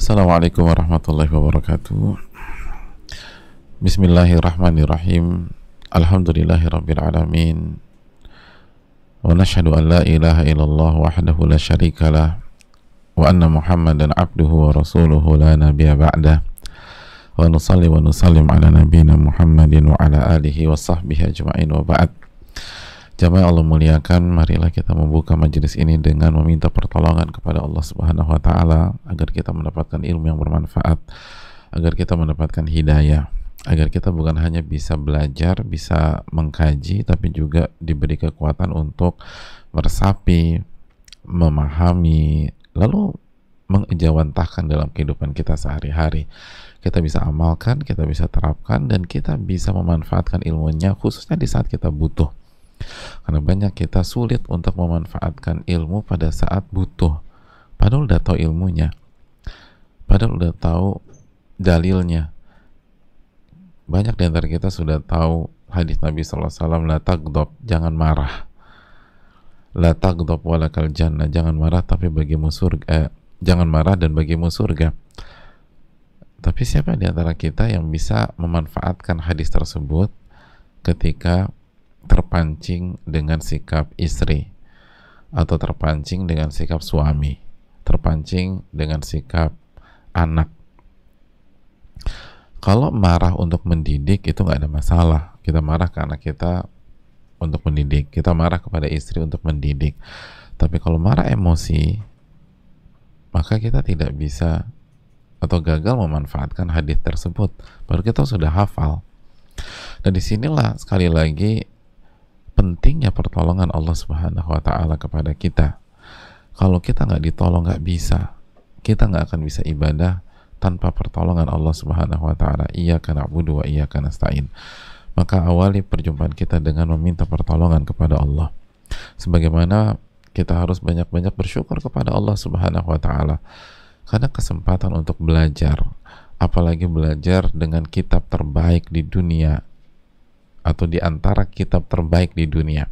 Assalamualaikum warahmatullahi wabarakatuh. Bismillahirrahmanirrahim. Alhamdulillahirabbil alamin. Wa nashhadu an la ilaha illallah wahdahu la syarikalah wa anna Muhammadan abduhu wa rasuluhu la nabiyya ba'dah. Wa nusalli wa nusallim ala nabiyyina Muhammadin wa ala alihi wa sahbihi ajma'in wa ba'd. Jamaah Allah muliakan, marilah kita membuka majelis ini dengan meminta pertolongan kepada Allah Subhanahu wa taala agar kita mendapatkan ilmu yang bermanfaat, agar kita mendapatkan hidayah, agar kita bukan hanya bisa belajar, bisa mengkaji, tapi juga diberi kekuatan untuk meresapi, memahami, lalu mengejawantahkan dalam kehidupan kita sehari-hari. Kita bisa amalkan, kita bisa terapkan, dan kita bisa memanfaatkan ilmunya khususnya di saat kita butuh. Karena banyak kita sulit untuk memanfaatkan ilmu pada saat butuh, padahal udah tahu ilmunya, padahal udah tahu dalilnya. Banyak di antara kita sudah tahu hadis Nabi SAW, la tagdob, jangan marah, la tagdob walakal jannah, jangan marah tapi bagimu surga, jangan marah dan bagimu surga. Tapi siapa di antara kita yang bisa memanfaatkan hadis tersebut ketika terpancing dengan sikap istri, atau terpancing dengan sikap suami, terpancing dengan sikap anak? Kalau marah untuk mendidik itu nggak ada masalah. Kita marah ke anak kita untuk mendidik, kita marah kepada istri untuk mendidik. Tapi kalau marah emosi, maka kita tidak bisa atau gagal memanfaatkan hadis tersebut. Baru kita sudah hafal. Dan disinilah sekali lagi pentingnya pertolongan Allah Subhanahu wa taala kepada kita. Kalau kita nggak ditolong, nggak bisa, kita nggak akan bisa ibadah tanpa pertolongan Allah Subhanahu wa taala. Iyyaka na'budu wa iyyaka nasta'in. Maka awali perjumpaan kita dengan meminta pertolongan kepada Allah. Sebagaimana kita harus banyak-banyak bersyukur kepada Allah Subhanahu wa taala karena kesempatan untuk belajar, apalagi belajar dengan kitab terbaik di dunia, atau di antara kitab terbaik di dunia.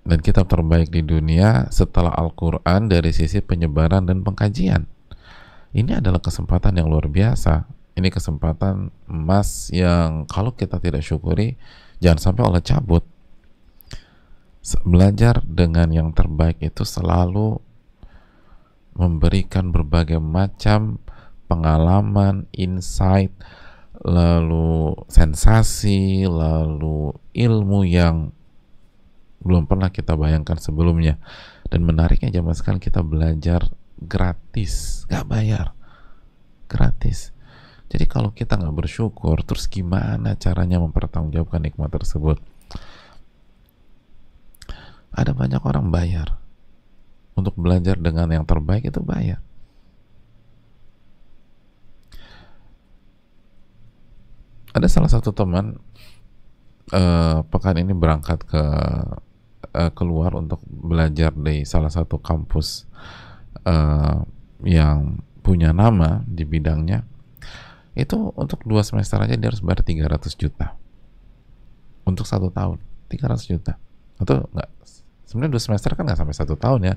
Dan kitab terbaik di dunia setelah Al-Quran dari sisi penyebaran dan pengkajian. Ini adalah kesempatan yang luar biasa. Ini kesempatan emas yang kalau kita tidak syukuri, jangan sampai Allah cabut. Belajar dengan yang terbaik itu selalu memberikan berbagai macam pengalaman, insight, lalu sensasi, lalu ilmu yang belum pernah kita bayangkan sebelumnya. Dan menariknya zaman sekarang kita belajar gratis, gak bayar, gratis. Jadi kalau kita gak bersyukur, terus gimana caranya mempertanggungjawabkan nikmat tersebut? Ada banyak orang bayar untuk belajar dengan yang terbaik, itu bayar. Ada salah satu teman pekan ini berangkat keluar untuk belajar di salah satu kampus yang punya nama di bidangnya. Itu untuk 2 semester aja dia harus bayar 300 juta untuk 1 tahun. 300 juta atau enggak, sebenarnya 2 semester kan nggak sampai 1 tahun ya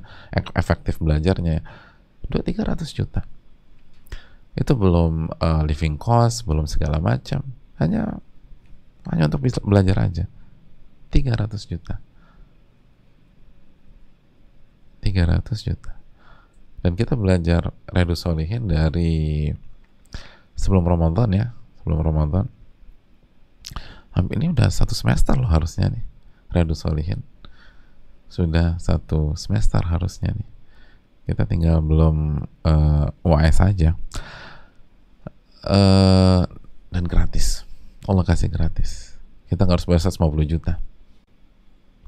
efektif belajarnya. 300 juta itu belum living cost, belum segala macam, hanya untuk bisa belajar aja. 300 juta 300 juta. Dan kita belajar Riyadhus Shalihin dari sebelum Ramadan ya, sebelum Ramadan. Ini udah 1 semester loh harusnya nih. Riyadhus Shalihin sudah 1 semester harusnya nih. Kita tinggal belum UAS aja. Dan gratis. Allah kasih gratis. Kita nggak harus bayar 150 juta.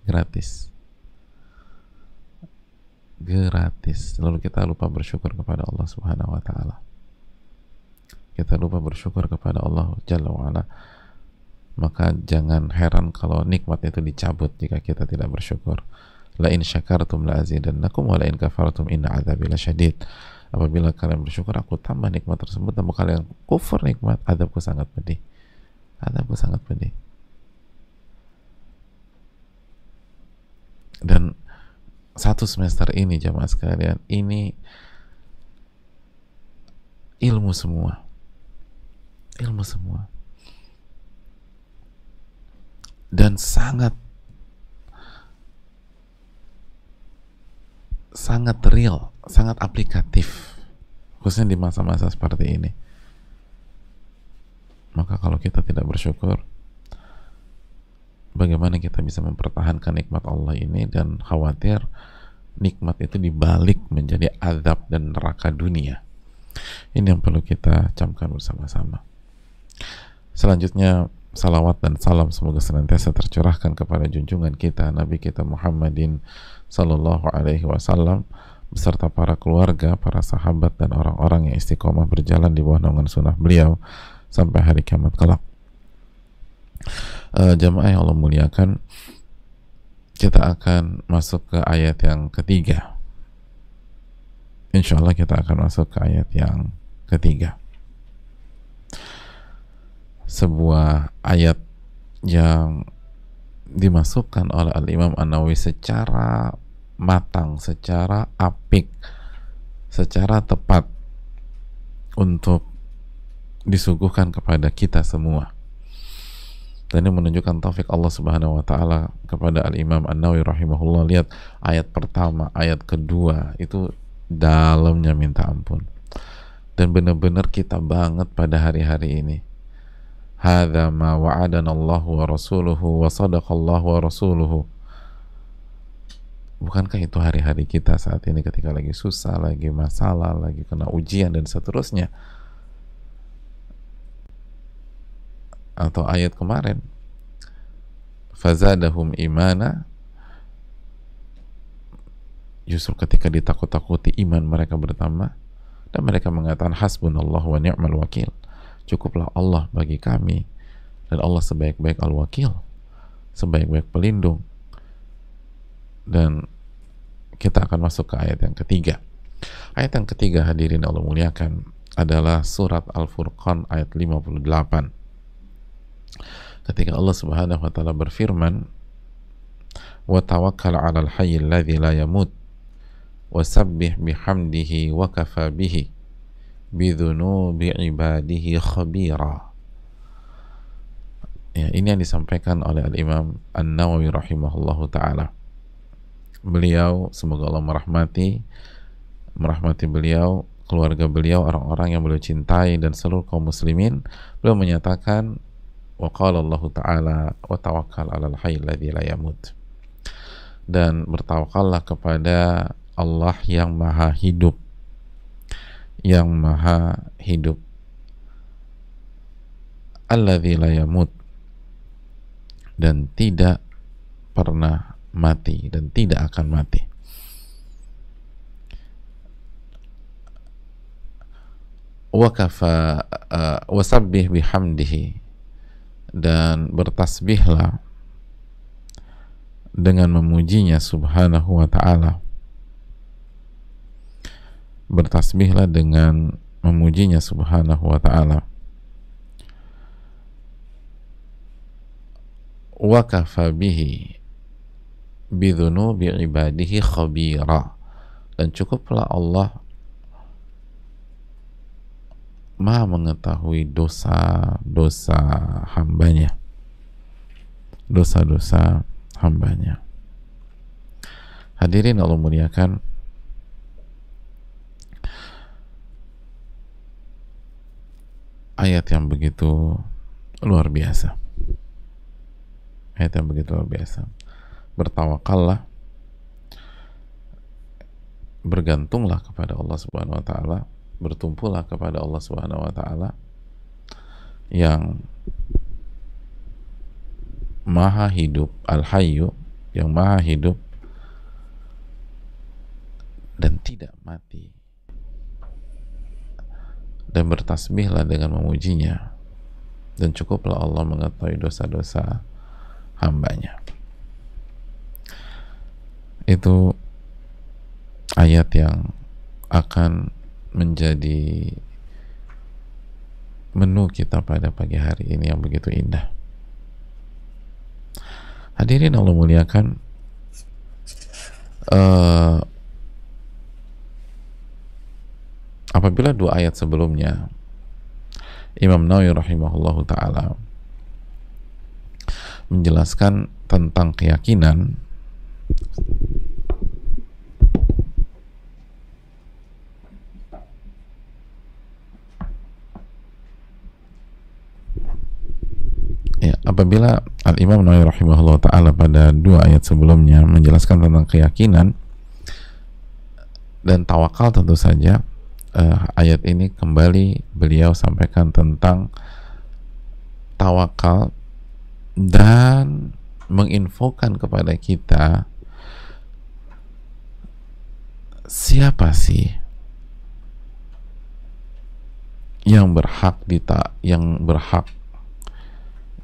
Gratis. Gratis. Lalu kita lupa bersyukur kepada Allah Subhanahu wa taala. Kita lupa bersyukur kepada Allah Jalla wa ala. Maka jangan heran kalau nikmat itu dicabut jika kita tidak bersyukur. La in syakartum la azidannakum wa la in kafartum inna adzabi lasyadid. Apabila kalian bersyukur, aku tambah nikmat tersebut. Namun kalian kufur nikmat, azabku sangat pedih. Azabku sangat pedih. Dan 1 semester ini jamaah sekalian, ini ilmu semua, ilmu semua, dan sangat real, sangat aplikatif, khususnya di masa-masa seperti ini. Maka kalau kita tidak bersyukur, bagaimana kita bisa mempertahankan nikmat Allah ini, dan khawatir nikmat itu dibalik menjadi azab dan neraka dunia. Ini yang perlu kita camkan bersama-sama. Selanjutnya, salawat dan salam semoga senantiasa tercurahkan kepada junjungan kita Nabi kita Muhammadin sallallahu alaihi wasallam beserta para keluarga, para sahabat, dan orang-orang yang istiqomah berjalan di bawah naungan sunnah beliau sampai hari kiamat kelak. Jamaah yang Allah muliakan, kita akan masuk ke ayat yang ketiga. Insya Allah kita akan masuk ke ayat yang ketiga. Sebuah ayat yang dimasukkan oleh Al-Imam An-Nawawi secara matang, secara apik, secara tepat untuk disuguhkan kepada kita semua. Dan ini menunjukkan taufik Allah Subhanahu wa taala kepada Al-Imam An-Nawawi rahimahullah. Lihat ayat pertama, ayat kedua itu dalamnya minta ampun. Dan benar-benar kita banget pada hari-hari ini. Hadza ma wa'adana Allahu wa rasuluhu wa sadaqallahu wa rasuluhu. Bukankah itu hari-hari kita saat ini ketika lagi susah, lagi masalah, lagi kena ujian dan seterusnya? Atau ayat kemarin, fazadahum imana, justru ketika ditakut-takuti iman mereka bertambah, dan mereka mengatakan hasbunallahu wa ni'mal wakil, cukuplah Allah bagi kami, dan Allah sebaik-baik al-wakil, sebaik-baik pelindung. Dan kita akan masuk ke ayat yang ketiga. Ayat yang ketiga, hadirin Allah muliakan, adalah surat Al-Furqan ayat 58. Ketika Allah Subhanahu wa taala berfirman, wa tawakkal 'alal hayyil ladzi la yamut wasabbih bihamdihi wa kafa bihi bidzunubi ibadihi khabira. Ya, ini yang disampaikan oleh Al-Imam An-Nawawi rahimahullahu taala. Beliau, semoga Allah merahmati beliau, keluarga beliau, orang-orang yang beliau cintai, dan seluruh kaum muslimin. Beliau menyatakan, wa qala Allah taala wa tawakkal 'alal hayyil ladzi la yamut. Dan bertawakallah kepada Allah yang maha hidup, yang maha hidup, alladzi la yamut, dan tidak pernah mati dan tidak akan mati. Wa kafa wasabbih bihamdihi, dan bertasbihlah dengan memujinya subhanahu wa ta'ala. Bertasbihlah dengan memujinya subhanahu wa ta'ala. Wa kafa bihi bidzunubi ibadihi khabira, dan cukuplah Allah maha mengetahui dosa-dosa hambanya, dosa-dosa hambanya. Hadirin Allah muliakan, ayat yang begitu luar biasa, ayat yang begitu luar biasa. Bertawakallah, bergantunglah kepada Allah Subhanahu wa taala, bertumpulah kepada Allah Subhanahu wa taala yang maha hidup, al-hayyu, yang maha hidup dan tidak mati, dan bertasbihlah dengan memujinya, dan cukuplah Allah mengetahui dosa-dosa hambanya. Itu ayat yang akan menjadi menu kita pada pagi hari ini yang begitu indah. Hadirin Allah muliakan, apabila dua ayat sebelumnya Imam Nawawi rahimahullahu taala menjelaskan tentang keyakinan, ya, apabila Al-Imam Nawawi rahimahullah ta'ala pada dua ayat sebelumnya menjelaskan tentang keyakinan dan tawakal, tentu saja ayat ini kembali beliau sampaikan tentang tawakal dan menginfokan kepada kita siapa sih yang berhak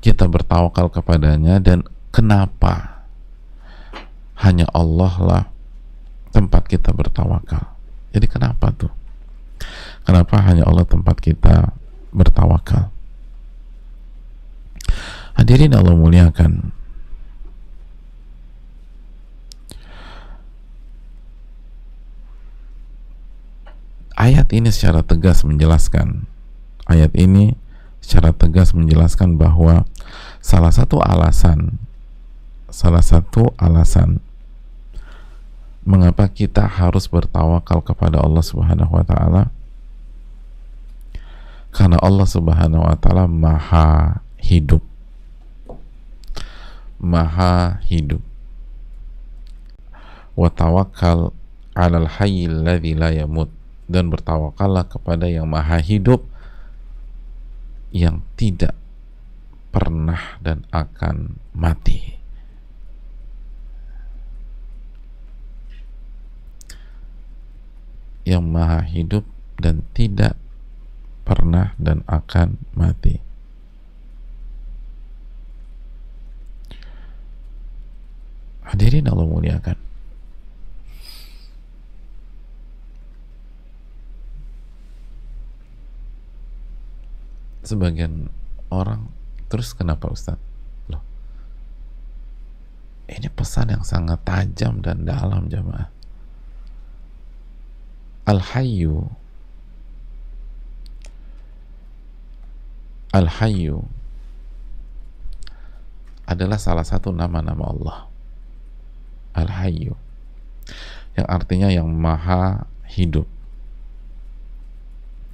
kita bertawakal kepadanya, dan kenapa hanya Allah lah tempat kita bertawakal. Jadi kenapa tuh? Kenapa hanya Allah tempat kita bertawakal? Hadirin Allah muliakan, ayat ini secara tegas menjelaskan bahwa salah satu alasan mengapa kita harus bertawakal kepada Allah Subhanahu wa taala, karena Allah Subhanahu wa taala maha hidup. Wa tawakkal 'alal hayyil ladzi la yamut, dan bertawakallah kepada yang maha hidup yang tidak pernah dan akan mati. Yang maha hidup dan tidak pernah dan akan mati. Hadirin Allah muliakan, sebagian orang, terus kenapa Ustaz? Loh, ini pesan yang sangat tajam dan dalam, jamaah. Al-Hayyu adalah salah satu nama-nama Allah. Al-Hayyu, yang artinya yang maha hidup.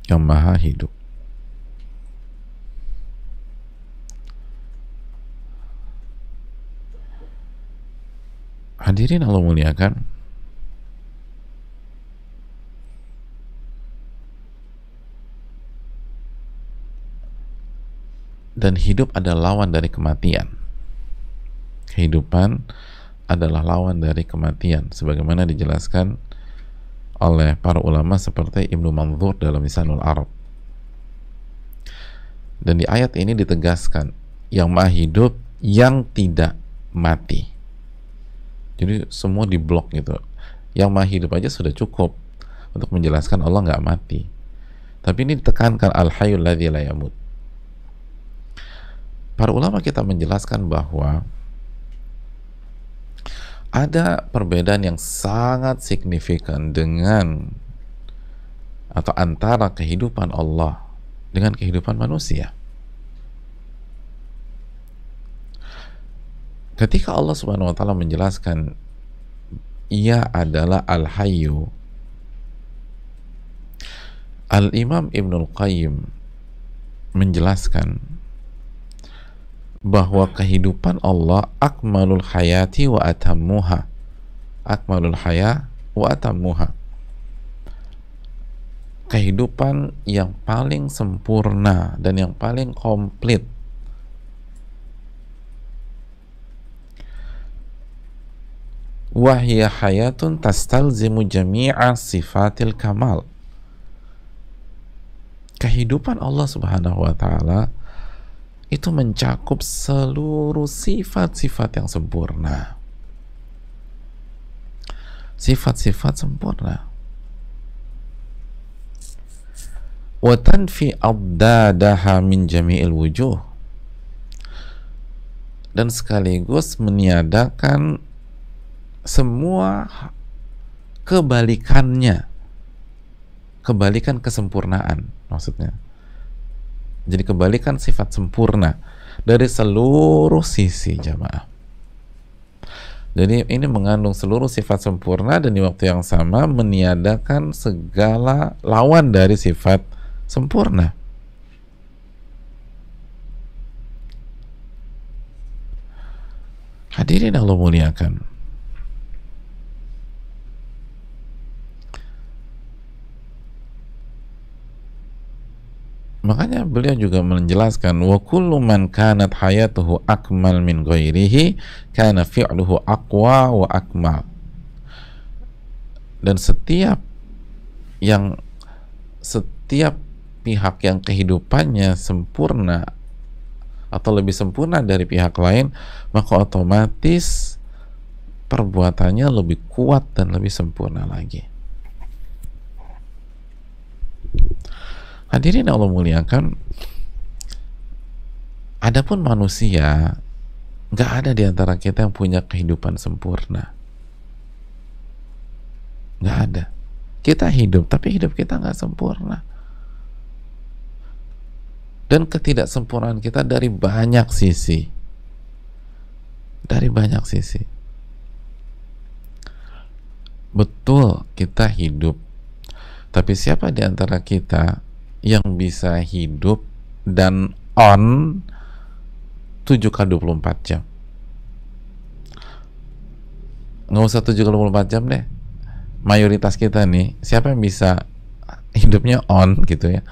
Yang maha hidup. Hadirin Allah muliakan, dan hidup adalah lawan dari kematian. Kehidupan adalah lawan dari kematian, sebagaimana dijelaskan oleh para ulama seperti Ibnu Manzur dalam Lisanul Arab. Dan di ayat ini ditegaskan yang maha hidup yang tidak mati. Jadi semua diblok gitu. Yang maha hidup aja sudah cukup untuk menjelaskan Allah nggak mati. Tapi ini ditekankan Al-Hayyul ladzi la yamut. Para ulama kita menjelaskan bahwa ada perbedaan yang sangat signifikan dengan atau antara kehidupan Allah dengan kehidupan manusia. Ketika Allah Subhanahu wa taala menjelaskan Ia adalah Al-Hayyu, Al-Imam Ibnul Qayyim menjelaskan bahwa kehidupan Allah akmalul hayati wa atammuha. Akmalul haya wa atammuha. Kehidupan yang paling sempurna dan yang paling komplit. Wahya hayatun tastalzimu jami'a sifatil kamal. Kehidupan Allah Subhanahu wa taala itu mencakup seluruh sifat-sifat yang sempurna. Sifat-sifat sempurna. Wa tanfi abdadaha min jami'il wujuh. Dan sekaligus meniadakan semua kebalikannya kebalikan kesempurnaan maksudnya. Jadi kebalikan sifat sempurna dari seluruh sisi, jamaah. Jadi ini mengandung seluruh sifat sempurna dan di waktu yang sama meniadakan segala lawan dari sifat sempurna. Hadirin Allah muliakan. Makanya beliau juga menjelaskan wa kullu man kanat hayatuhu akmal min ghairihi kana fi'luhu aqwa wa akmal. Dan setiap pihak yang kehidupannya sempurna atau lebih sempurna dari pihak lain, maka otomatis perbuatannya lebih kuat dan lebih sempurna lagi. Hadirin Allah muliakan, adapun manusia, nggak ada di antara kita yang punya kehidupan sempurna. Nggak ada. Kita hidup, tapi hidup kita nggak sempurna. Dan ketidaksempurnaan kita dari banyak sisi. Dari banyak sisi. Betul, kita hidup. Tapi siapa di antara kita yang bisa hidup dan on 7x24 jam? Nggak usah 7x24 jam deh. Mayoritas kita nih, siapa yang bisa hidupnya on gitu ya,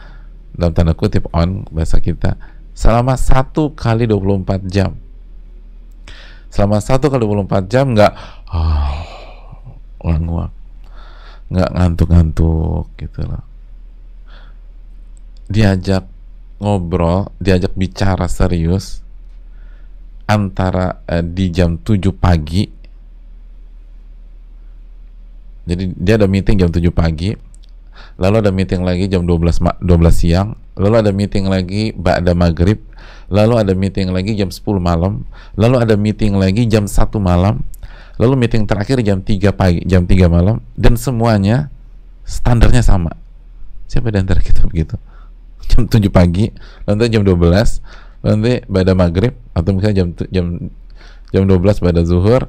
dalam tanda kutip on bahasa kita, selama 1x24 jam. Selama 1x24 jam nggak nguap, nggak ngantuk-ngantuk gitu loh. Diajak ngobrol, diajak bicara serius antara di jam 7 pagi. Jadi dia ada meeting jam 7 pagi, lalu ada meeting lagi jam 12 siang, lalu ada meeting lagi ba'da maghrib, lalu ada meeting lagi jam 10 malam, lalu ada meeting lagi jam 1 malam, lalu meeting terakhir jam 3 pagi, jam 3 malam, dan semuanya standarnya sama. Siapa di antara kita begitu? Jam 7 pagi, nanti jam 12, nanti ba'da maghrib, atau misalnya jam 12 ba'da zuhur,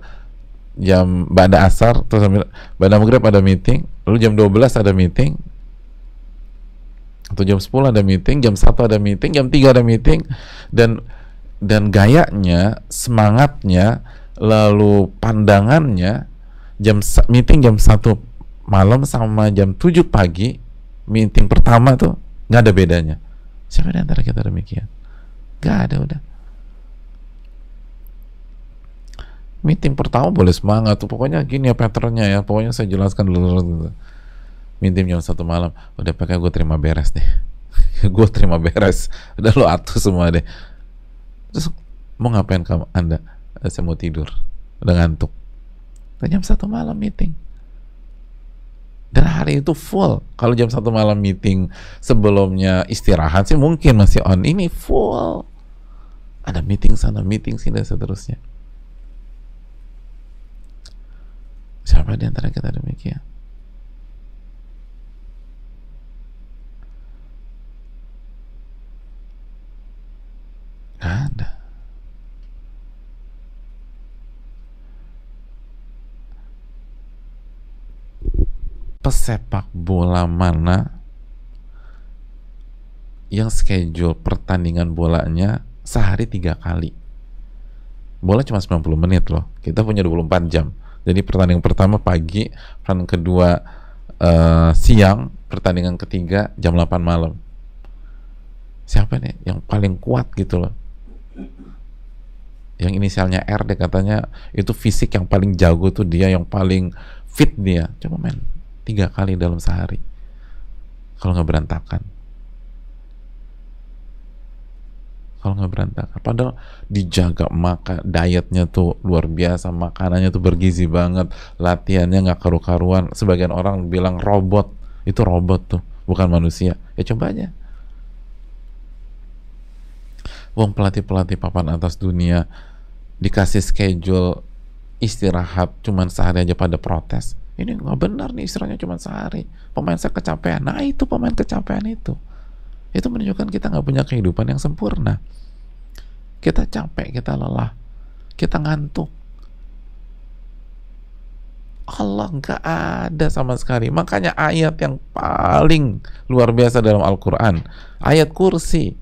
jam ba'da asar, terus ba'da maghrib ada meeting, lalu jam 12 ada meeting, atau jam 10 ada meeting, jam 1 ada meeting, jam 3 ada meeting, dan gayanya, semangatnya, lalu pandangannya, meeting jam 1 malam sama jam 7 pagi, meeting pertama tuh nggak ada bedanya. Siapa di antara kita demikian? Nggak ada. Udah meeting pertama boleh semangat tuh, pokoknya gini ya patternnya ya, pokoknya saya jelaskan dulu. Meeting jam 1 malam, udah pakai gue terima beres deh. Gue terima beres, udah lo atur semua deh. Terus mau ngapain anda? Saya mau tidur, udah ngantuk. Dan jam 1 malam meeting, dan hari itu full. Kalau jam 1 malam meeting, sebelumnya istirahat sih mungkin masih on, ini full, ada meeting sana, meeting sini, dan seterusnya. Siapa di antara kita demikian? Nggak ada. Pesepak bola mana yang schedule pertandingan bolanya sehari 3 kali? Bola cuma 90 menit loh, kita punya 24 jam. Jadi pertandingan pertama pagi, pertandingan kedua siang, pertandingan ketiga jam 8 malam. Siapa nih yang paling kuat gitu loh, yang inisialnya R deh katanya, itu fisik yang paling jago tuh dia, yang paling fit dia, coba main 3 kali dalam sehari kalau nggak berantakan. Padahal dijaga, maka dietnya tuh luar biasa, makanannya tuh bergizi banget, latihannya nggak karu-karuan. Sebagian orang bilang robot, itu robot tuh, bukan manusia. Ya coba aja, wong pelatih papan atas dunia dikasih schedule istirahat cuman sehari aja pada protes. Ini nggak benar nih, istirahatnya cuma sehari, pemain saya kecapean. Nah itu pemain kecapean itu menunjukkan kita nggak punya kehidupan yang sempurna. Kita capek, kita lelah, kita ngantuk. Allah nggak ada sama sekali. Makanya ayat yang paling luar biasa dalam Al-Quran, ayat kursi,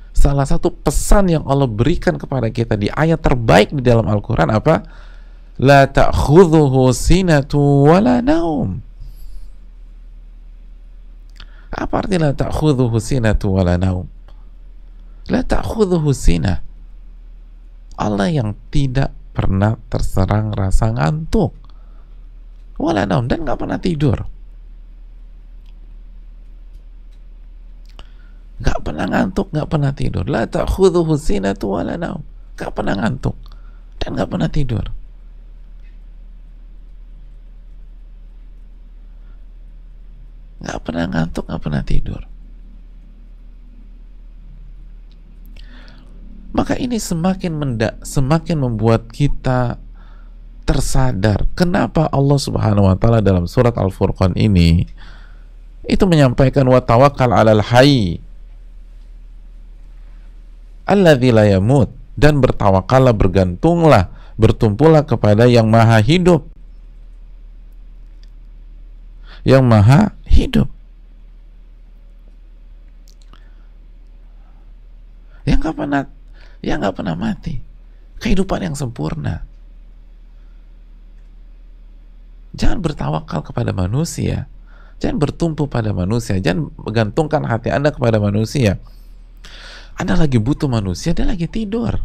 salah satu pesan yang Allah berikan kepada kita di ayat terbaik di dalam Al-Quran apa? La ta'khudhuhu sinatu wala naum. Apa artinya la ta'khudhuhu sinatu wala naum? La ta'khudhuhu sinah, Allah yang tidak pernah terserang rasa ngantuk, wala naum, dan nggak pernah tidur, nggak pernah ngantuk, nggak pernah tidur. La ta'khudhuhu sinatu wala naum, nggak pernah ngantuk dan nggak pernah tidur. Nggak pernah ngantuk, nggak pernah tidur. Maka ini semakin membuat kita tersadar kenapa Allah Subhanahu wa taala dalam surat Al-Furqan ini itu menyampaikan wa tawakkal 'alal hayy alladzi la yamut, dan bertawakallah, bergantunglah, bertumpulah kepada yang maha hidup, yang maha hidup, yang nggak pernah mati, kehidupan yang sempurna. Jangan bertawakal kepada manusia, jangan bertumpu pada manusia, jangan menggantungkan hati Anda kepada manusia. Anda lagi butuh manusia, dia lagi tidur.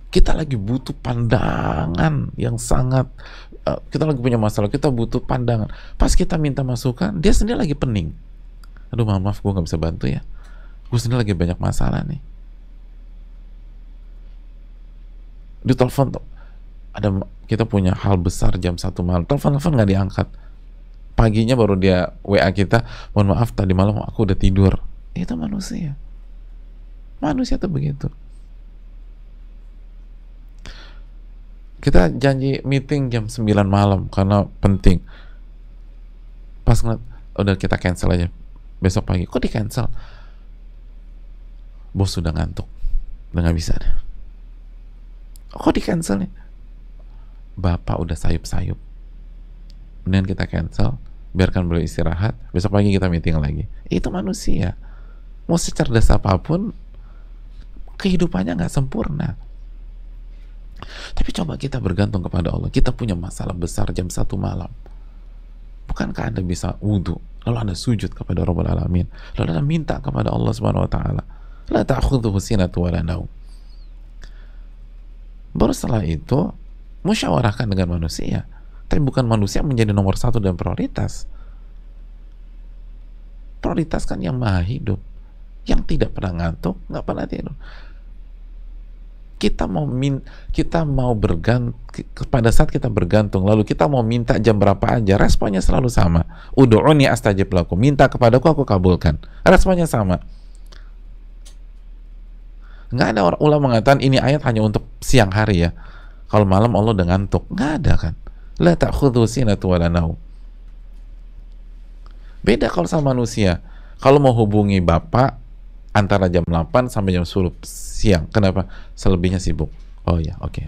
Kita lagi butuh pandangan yang sangat, kita lagi punya masalah, kita butuh pandangan. Pas kita minta masukan, dia sendiri lagi pening. Aduh, maaf, gue gak bisa bantu ya, gue sendiri lagi banyak masalah nih. Di telepon tuh, kita punya hal besar jam 1 malam, telepon gak diangkat. Paginya baru dia WA kita, mohon maaf tadi malam aku udah tidur. Itu manusia. Manusia tuh begitu. Kita janji meeting jam 9 malam karena penting. Pas ngeliat, udah kita cancel aja. Besok pagi, kok di cancel? Bos sudah ngantuk, udah gak bisa deh. Kok di cancel nih? Bapak udah sayup-sayup. Kemudian kita cancel, biarkan beliau istirahat, besok pagi kita meeting lagi. Itu manusia. Mau secerdas apapun, kehidupannya nggak sempurna. Tapi coba kita bergantung kepada Allah. Kita punya masalah besar jam 1 malam. Bukankah Anda bisa wudhu, lalu Anda sujud kepada Rabbul Alamin, lalu Anda minta kepada Allah Subhanahu wa taala, la ta'khudhuhu sinatu wala naum. Baru setelah itu musyawarahkan dengan manusia, tapi bukan manusia menjadi nomor 1 dan prioritas. Prioritas kan yang maha hidup, yang tidak pernah ngantuk, nggak pernah tidur. Kita mau bergantung, pada saat kita bergantung lalu kita mau minta jam berapa aja, responnya selalu sama. Ud'uni astajib lakum, minta kepadaku aku kabulkan. Responnya sama. Nggak ada orang ulama mengatakan ini ayat hanya untuk siang hari ya, kalau malam Allah udah ngantuk. Nggak ada kan. La ta'khudhu sinatu wala naum. Beda kalau sama manusia. Kalau mau hubungi bapak antara jam 8 sampai jam 10 siang. Kenapa? Selebihnya sibuk. Oh ya, oke.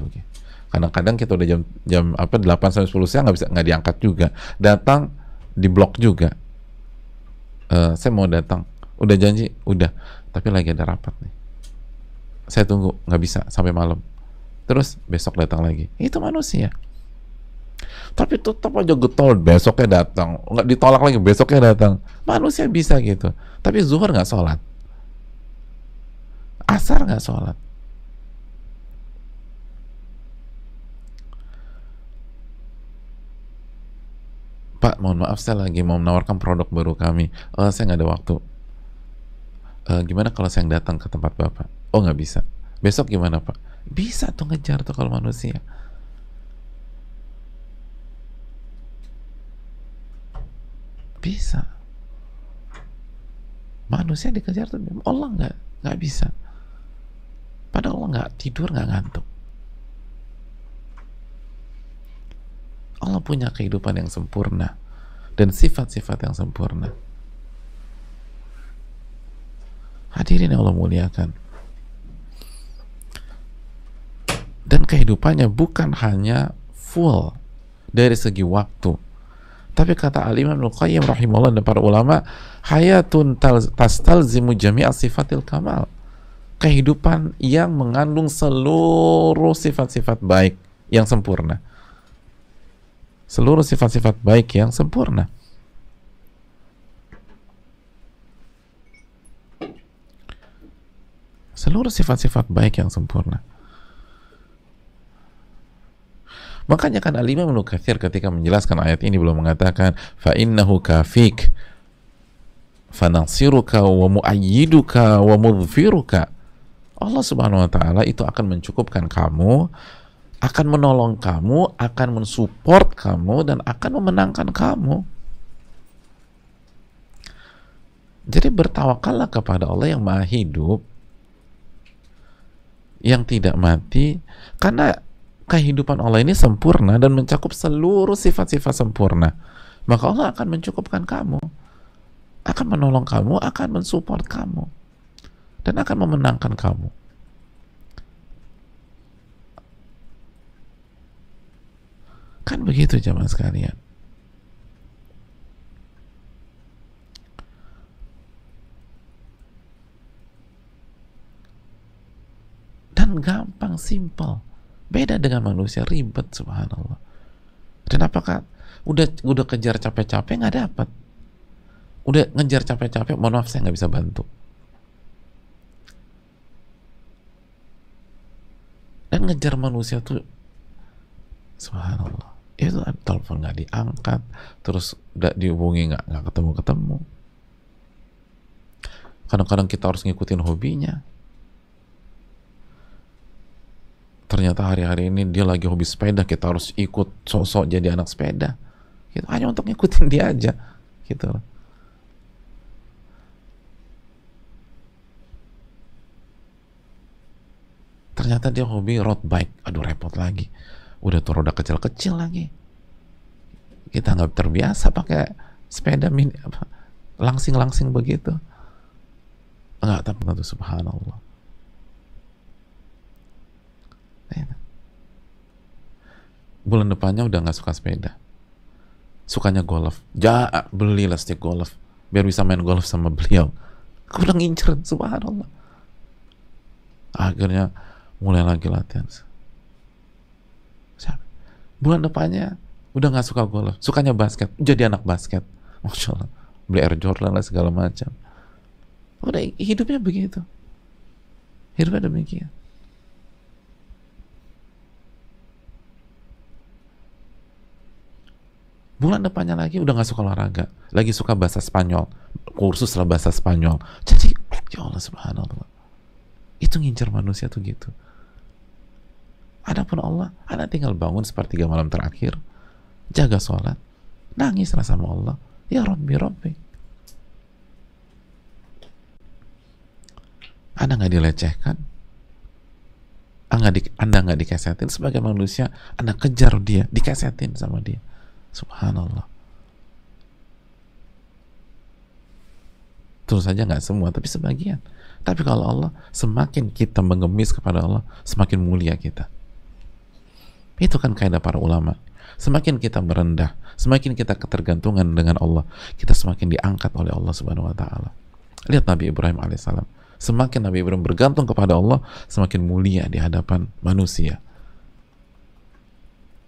Kadang-kadang kita udah jam 8 sampai 10 siang nggak diangkat juga. Datang di blok juga. Saya mau datang. Udah janji, udah. Tapi lagi ada rapat nih. Saya tunggu, nggak bisa sampai malam. Terus besok datang lagi. Itu manusia. Tapi tetap aja getol, besoknya datang. Nggak ditolak lagi, besoknya datang. Manusia bisa gitu. Tapi zuhur nggak sholat. Asar nggak sholat. Pak, mohon maaf saya lagi mau menawarkan produk baru kami. Saya nggak ada waktu. Gimana kalau saya datang ke tempat Bapak? Oh nggak bisa. Besok gimana Pak? Bisa tuh, ngejar tuh kalau manusia. Bisa. Manusia dikejar tuh, Allah nggak bisa. Padahal Allah nggak tidur, nggak ngantuk. Allah punya kehidupan yang sempurna dan sifat-sifat yang sempurna. Hadirin yang Allah muliakan. Dan kehidupannya bukan hanya full dari segi waktu, tapi kata Al-Imam Ibnu Qayyim rahimahullah dan para ulama, hayatun tastalzimu jami'a sifatil kamal, kehidupan yang mengandung seluruh sifat-sifat baik yang sempurna, seluruh sifat-sifat baik yang sempurna. Seluruh sifat-sifat baik yang sempurna. Makanya kan Al-Imam Ibnu Katsir ketika menjelaskan ayat ini belum mengatakan fa innahu kafik fanasiruka wa muayyiduka wa mudhfiruka. Allah Subhanahu wa taala itu akan mencukupkan kamu, akan menolong kamu, akan mensupport kamu, dan akan memenangkan kamu. Jadi bertawakallah kepada Allah yang Maha Hidup, yang tidak mati, karena kehidupan Allah ini sempurna dan mencakup seluruh sifat-sifat sempurna. Maka Allah akan mencukupkan kamu, akan menolong kamu, akan mensupport kamu, dan akan memenangkan kamu. Kan begitu jamaah sekalian. Dan gampang, simple. Beda dengan manusia, ribet, subhanallah. Dan apakah udah kejar capek-capek nggak dapat, udah ngejar capek-capek, mohon maaf saya nggak bisa bantu. Dan ngejar manusia tuh subhanallah, itu telepon nggak diangkat, terus udah dihubungi nggak ketemu. Kadang-kadang kita harus ngikutin hobinya. Ternyata hari-hari ini dia lagi hobi sepeda, kita harus ikut sosok jadi anak sepeda, gitu, hanya untuk ngikutin dia aja, gitu. Ternyata dia hobi road bike, aduh repot lagi, udah tuh roda kecil-kecil lagi, kita nggak terbiasa pakai sepeda mini langsing-langsing begitu, nggak tahu tuh, subhanallah. Bulan depannya udah nggak suka sepeda, sukanya golf. Belilah stick golf biar bisa main golf sama beliau. Aku udah ngincer, subhanallah. Akhirnya mulai lagi latihan. Bulan depannya udah nggak suka golf, sukanya basket, jadi anak basket. Masya Allah, beli Air Jordan lah segala macam. Udah hidupnya begitu, hidupnya demikian. Bulan depannya lagi udah gak suka olahraga, lagi suka bahasa Spanyol, kursus lah bahasa Spanyol. Jadi ya Allah subhanallah, itu ngincar manusia tuh gitu. Adapun Allah, Anda tinggal bangun sepertiga malam terakhir, jaga sholat, nangislah sama Allah, ya Rabbi Rabbi. Anda nggak dilecehkan, Anda nggak dikesetin sebagai manusia, Anda kejar dia, dikesetin sama dia. Subhanallah. Terus saja nggak semua, tapi sebagian. Tapi kalau Allah, semakin kita mengemis kepada Allah, semakin mulia kita. Itu kan kaidah para ulama. Semakin kita merendah, semakin kita ketergantungan dengan Allah, kita semakin diangkat oleh Allah Subhanahu wa taala. Lihat Nabi Ibrahim alaihissalam. Semakin Nabi Ibrahim bergantung kepada Allah, semakin mulia di hadapan manusia.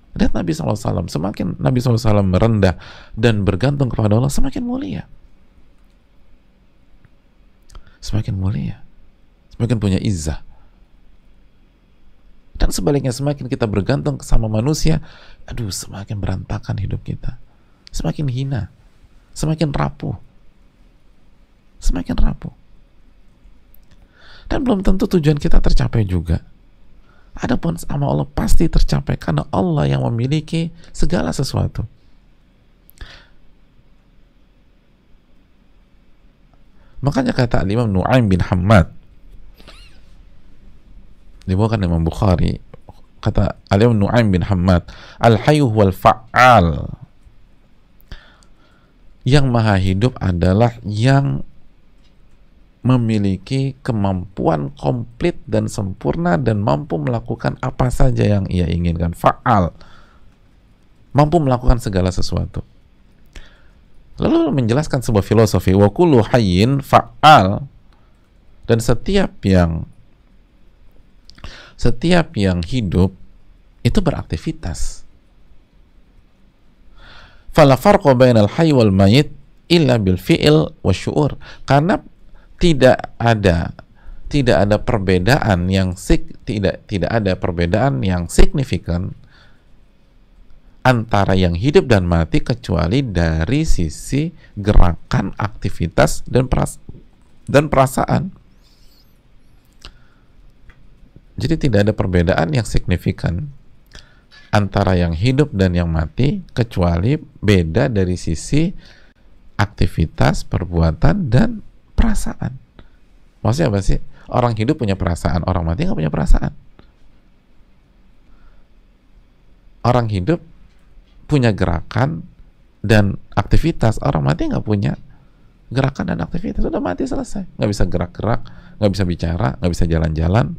Lihat Nabi SAW, semakin Nabi SAW merendah dan bergantung kepada Allah, semakin mulia. Semakin mulia. Semakin punya izzah. Dan sebaliknya, semakin kita bergantung sama manusia, aduh, semakin berantakan hidup kita. Semakin hina. Semakin rapuh. Semakin rapuh. Dan belum tentu tujuan kita tercapai juga. Adapun sama Allah pasti tercapai, karena Allah yang memiliki segala sesuatu. Makanya kata Imam Nu'aim bin Hammad, dibawakan Imam Bukhari, kata Al-Imam Nu'aim bin Hammad, al-hayyu wal fa'al. Yang maha hidup adalah yang memiliki kemampuan komplit dan sempurna dan mampu melakukan apa saja yang ia inginkan. Fa'al, mampu melakukan segala sesuatu. Lalu menjelaskan sebuah filosofi, wa kullu hayyin fa'al, dan setiap yang hidup itu beraktivitas. Fala farqa bainal hayy wal mayit illa bil fi'il wasyu'ur. Karena tidak ada perbedaan yang tidak ada perbedaan yang signifikan antara yang hidup dan mati kecuali dari sisi gerakan, aktivitas dan perasaan. Jadi tidak ada perbedaan yang signifikan antara yang hidup dan yang mati kecuali beda dari sisi aktivitas, perbuatan, dan perasaan. Maksudnya apa sih? Orang hidup punya perasaan, orang mati nggak punya perasaan. Orang hidup punya gerakan dan aktivitas, orang mati nggak punya gerakan dan aktivitas. Sudah mati, selesai. Nggak bisa gerak-gerak, nggak bisa bicara, nggak bisa jalan-jalan.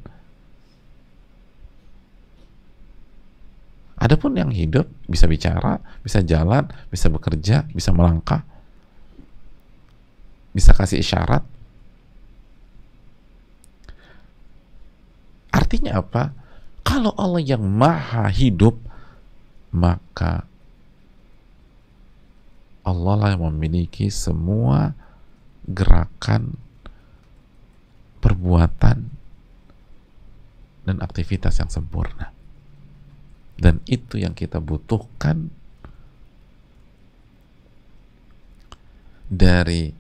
Adapun yang hidup bisa bicara, bisa jalan, bisa bekerja, bisa melangkah, bisa kasih isyarat. Artinya apa? Kalau Allah yang maha hidup, maka Allah lah yang memiliki semua gerakan, perbuatan, dan aktivitas yang sempurna. Dan itu yang kita butuhkan dari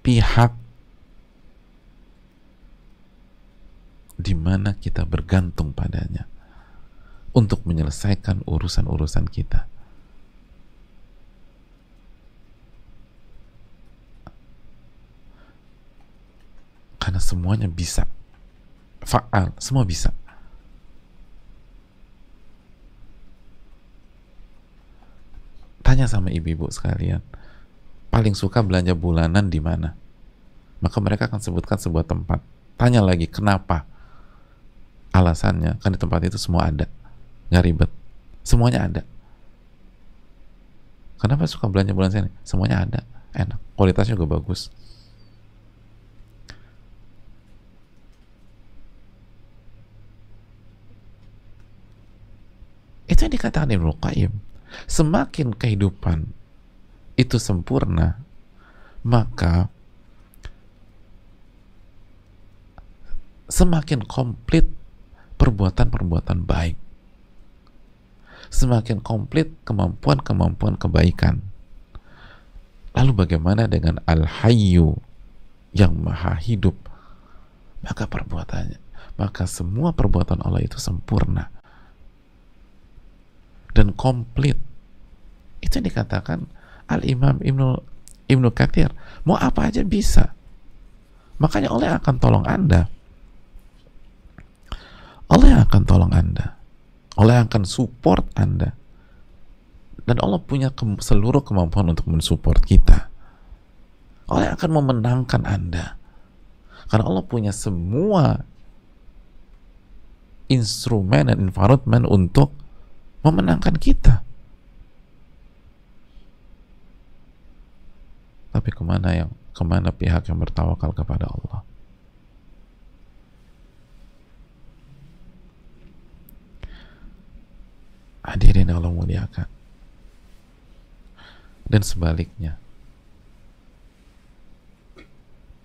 pihak di mana kita bergantung padanya untuk menyelesaikan urusan-urusan kita. Karena semuanya bisa. Fa'al, semua bisa. Tanya sama ibu-ibu sekalian, paling suka belanja bulanan di mana? Maka mereka akan sebutkan sebuah tempat. Tanya lagi, kenapa? Alasannya, kan di tempat itu semua ada, nggak ribet, semuanya ada. Kenapa suka belanja bulanan sini? Semuanya ada, enak, kualitasnya juga bagus. Itu yang dikatakan Ibnu Qayyim. Semakin kehidupan itu sempurna, maka semakin komplit perbuatan-perbuatan baik, semakin komplit kemampuan-kemampuan kebaikan. Lalu bagaimana dengan Al-Hayyu yang maha hidup? Maka perbuatannya, maka semua perbuatan Allah itu sempurna dan komplit. Itu yang dikatakan Al-Imam Ibnu Katsir, mau apa aja bisa. Makanya Allah akan tolong Anda. Allah yang akan tolong Anda. Allah yang akan support Anda. Dan Allah punya seluruh kemampuan untuk mensupport kita. Allah yang akan memenangkan Anda. Karena Allah punya semua instrumen dan environment untuk memenangkan kita. Tapi kemana pihak yang bertawakal kepada Allah? Hadirin yang Allah muliakan. Dan sebaliknya,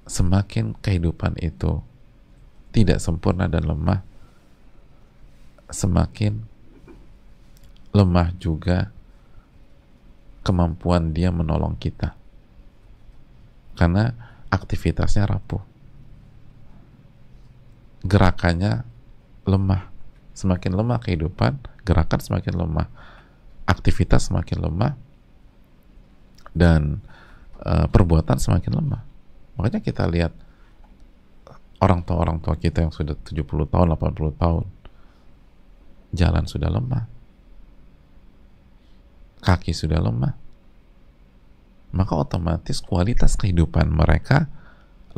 semakin kehidupan itu tidak sempurna dan lemah, semakin lemah juga kemampuan dia menolong kita, karena aktivitasnya rapuh, gerakannya lemah. Semakin lemah kehidupan, gerakan semakin lemah, aktivitas semakin lemah, dan perbuatan semakin lemah. Makanya kita lihat Orang tua kita yang sudah 70 tahun, 80 tahun, jalan sudah lemah, kaki sudah lemah, maka otomatis kualitas kehidupan mereka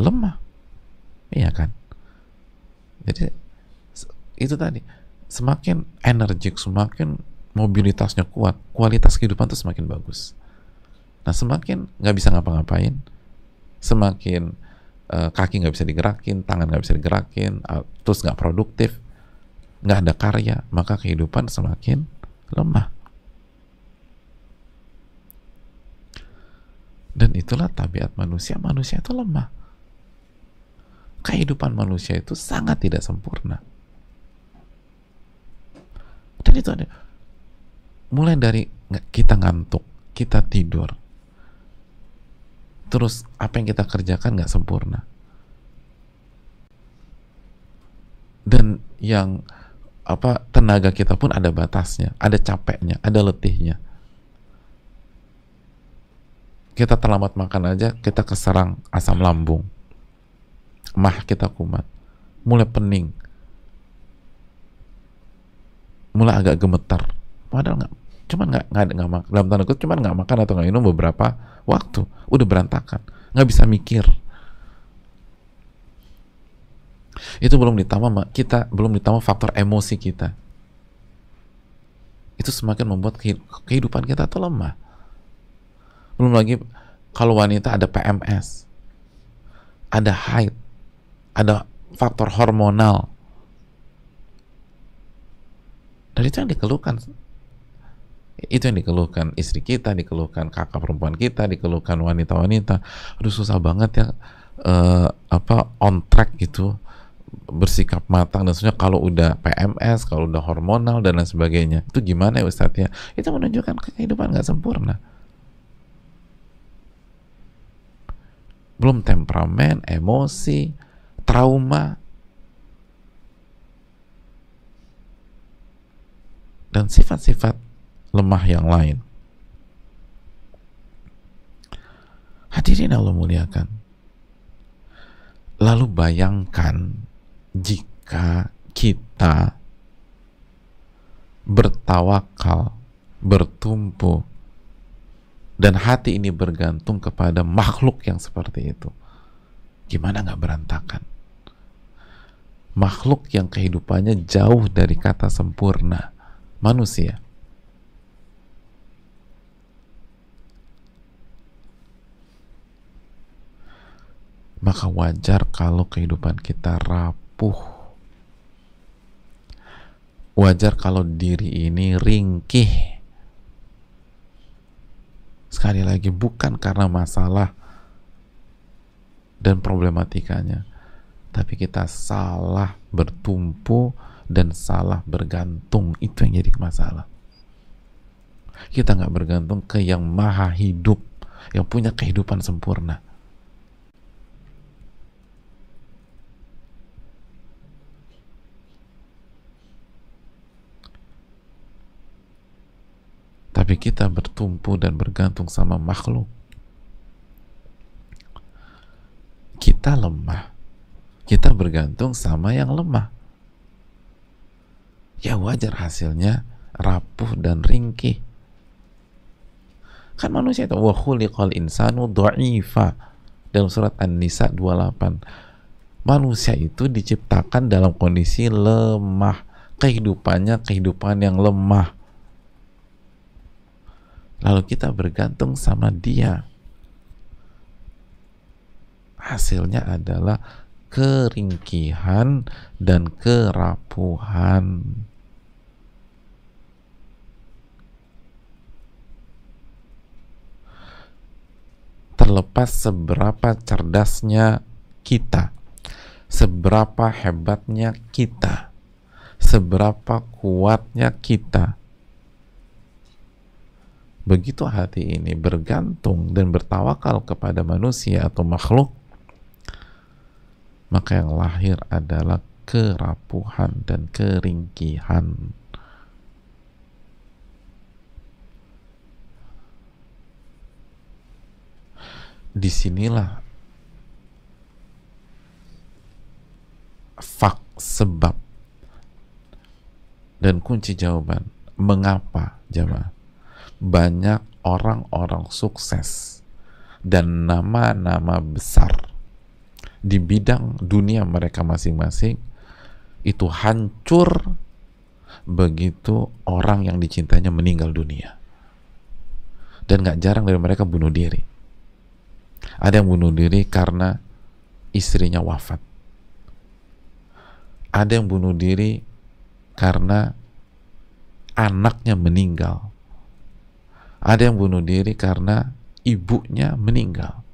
lemah, iya kan? Jadi itu tadi, semakin energik, semakin mobilitasnya kuat, kualitas kehidupan itu semakin bagus. Nah, semakin nggak bisa ngapa-ngapain, semakin kaki nggak bisa digerakin, tangan nggak bisa digerakin, terus nggak produktif, nggak ada karya, maka kehidupan semakin lemah. Dan itulah tabiat manusia. Manusia itu lemah. Kehidupan manusia itu sangat tidak sempurna. Dan itu ada, mulai dari kita ngantuk, kita tidur, terus apa yang kita kerjakan nggak sempurna, dan yang tenaga kita pun ada batasnya, ada capeknya, ada letihnya. Kita terlambat makan aja, kita keserang asam lambung, mah kita kumat, mulai pening, mulai agak gemetar. Padahal nggak dalam tanda kutip cuman nggak makan atau nggak minum beberapa waktu, udah berantakan, nggak bisa mikir. Itu belum ditambah faktor emosi kita. Itu semakin membuat kehidupan kita tuh lemah. Belum lagi kalau wanita ada PMS, ada haid, ada faktor hormonal. Dan itu yang dikeluhkan. Itu yang dikeluhkan istri kita, dikeluhkan kakak perempuan kita, dikeluhkan wanita-wanita. Aduh, susah banget ya on track gitu, bersikap matang dan sebagainya kalau udah PMS, kalau udah hormonal dan lain sebagainya. Itu gimana ya Ustadz ya? Itu menunjukkan kehidupan nggak sempurna. Belum temperamen, emosi, trauma, dan sifat-sifat lemah yang lain. Hadirin Allah muliakan. Lalu bayangkan jika kita bertawakal, bertumpu, dan hati ini bergantung kepada makhluk yang seperti itu, gimana nggak berantakan? Makhluk yang kehidupannya jauh dari kata sempurna, manusia. Maka wajar kalau kehidupan kita rapuh. Wajar kalau diri ini ringkih. Sekali lagi, bukan karena masalah dan problematikanya, tapi kita salah bertumpu dan salah bergantung. Itu yang jadi masalah. Kita nggak bergantung ke yang maha hidup, yang punya kehidupan sempurna. Tapi kita bertumpu dan bergantung sama makhluk. Kita lemah, kita bergantung sama yang lemah. Ya wajar hasilnya rapuh dan ringkih. Kan manusia itu wa khuliqal insanu dha'ifa, dalam surat An-Nisa 28. Manusia itu diciptakan dalam kondisi lemah, kehidupannya kehidupan yang lemah. Lalu kita bergantung sama dia. Hasilnya adalah keringkihan dan kerapuhan. Terlepas seberapa cerdasnya kita, seberapa hebatnya kita, seberapa kuatnya kita, begitu hati ini bergantung dan bertawakal kepada manusia atau makhluk, maka yang lahir adalah kerapuhan dan keringkihan. Disinilah sebab dan kunci jawaban mengapa jemaah banyak orang-orang sukses dan nama-nama besar di bidang dunia mereka masing-masing itu hancur begitu orang yang dicintainya meninggal dunia. Dan gak jarang dari mereka bunuh diri. Ada yang bunuh diri karena istrinya wafat. Ada yang bunuh diri karena anaknya meninggal. Ada yang bunuh diri karena ibunya meninggal.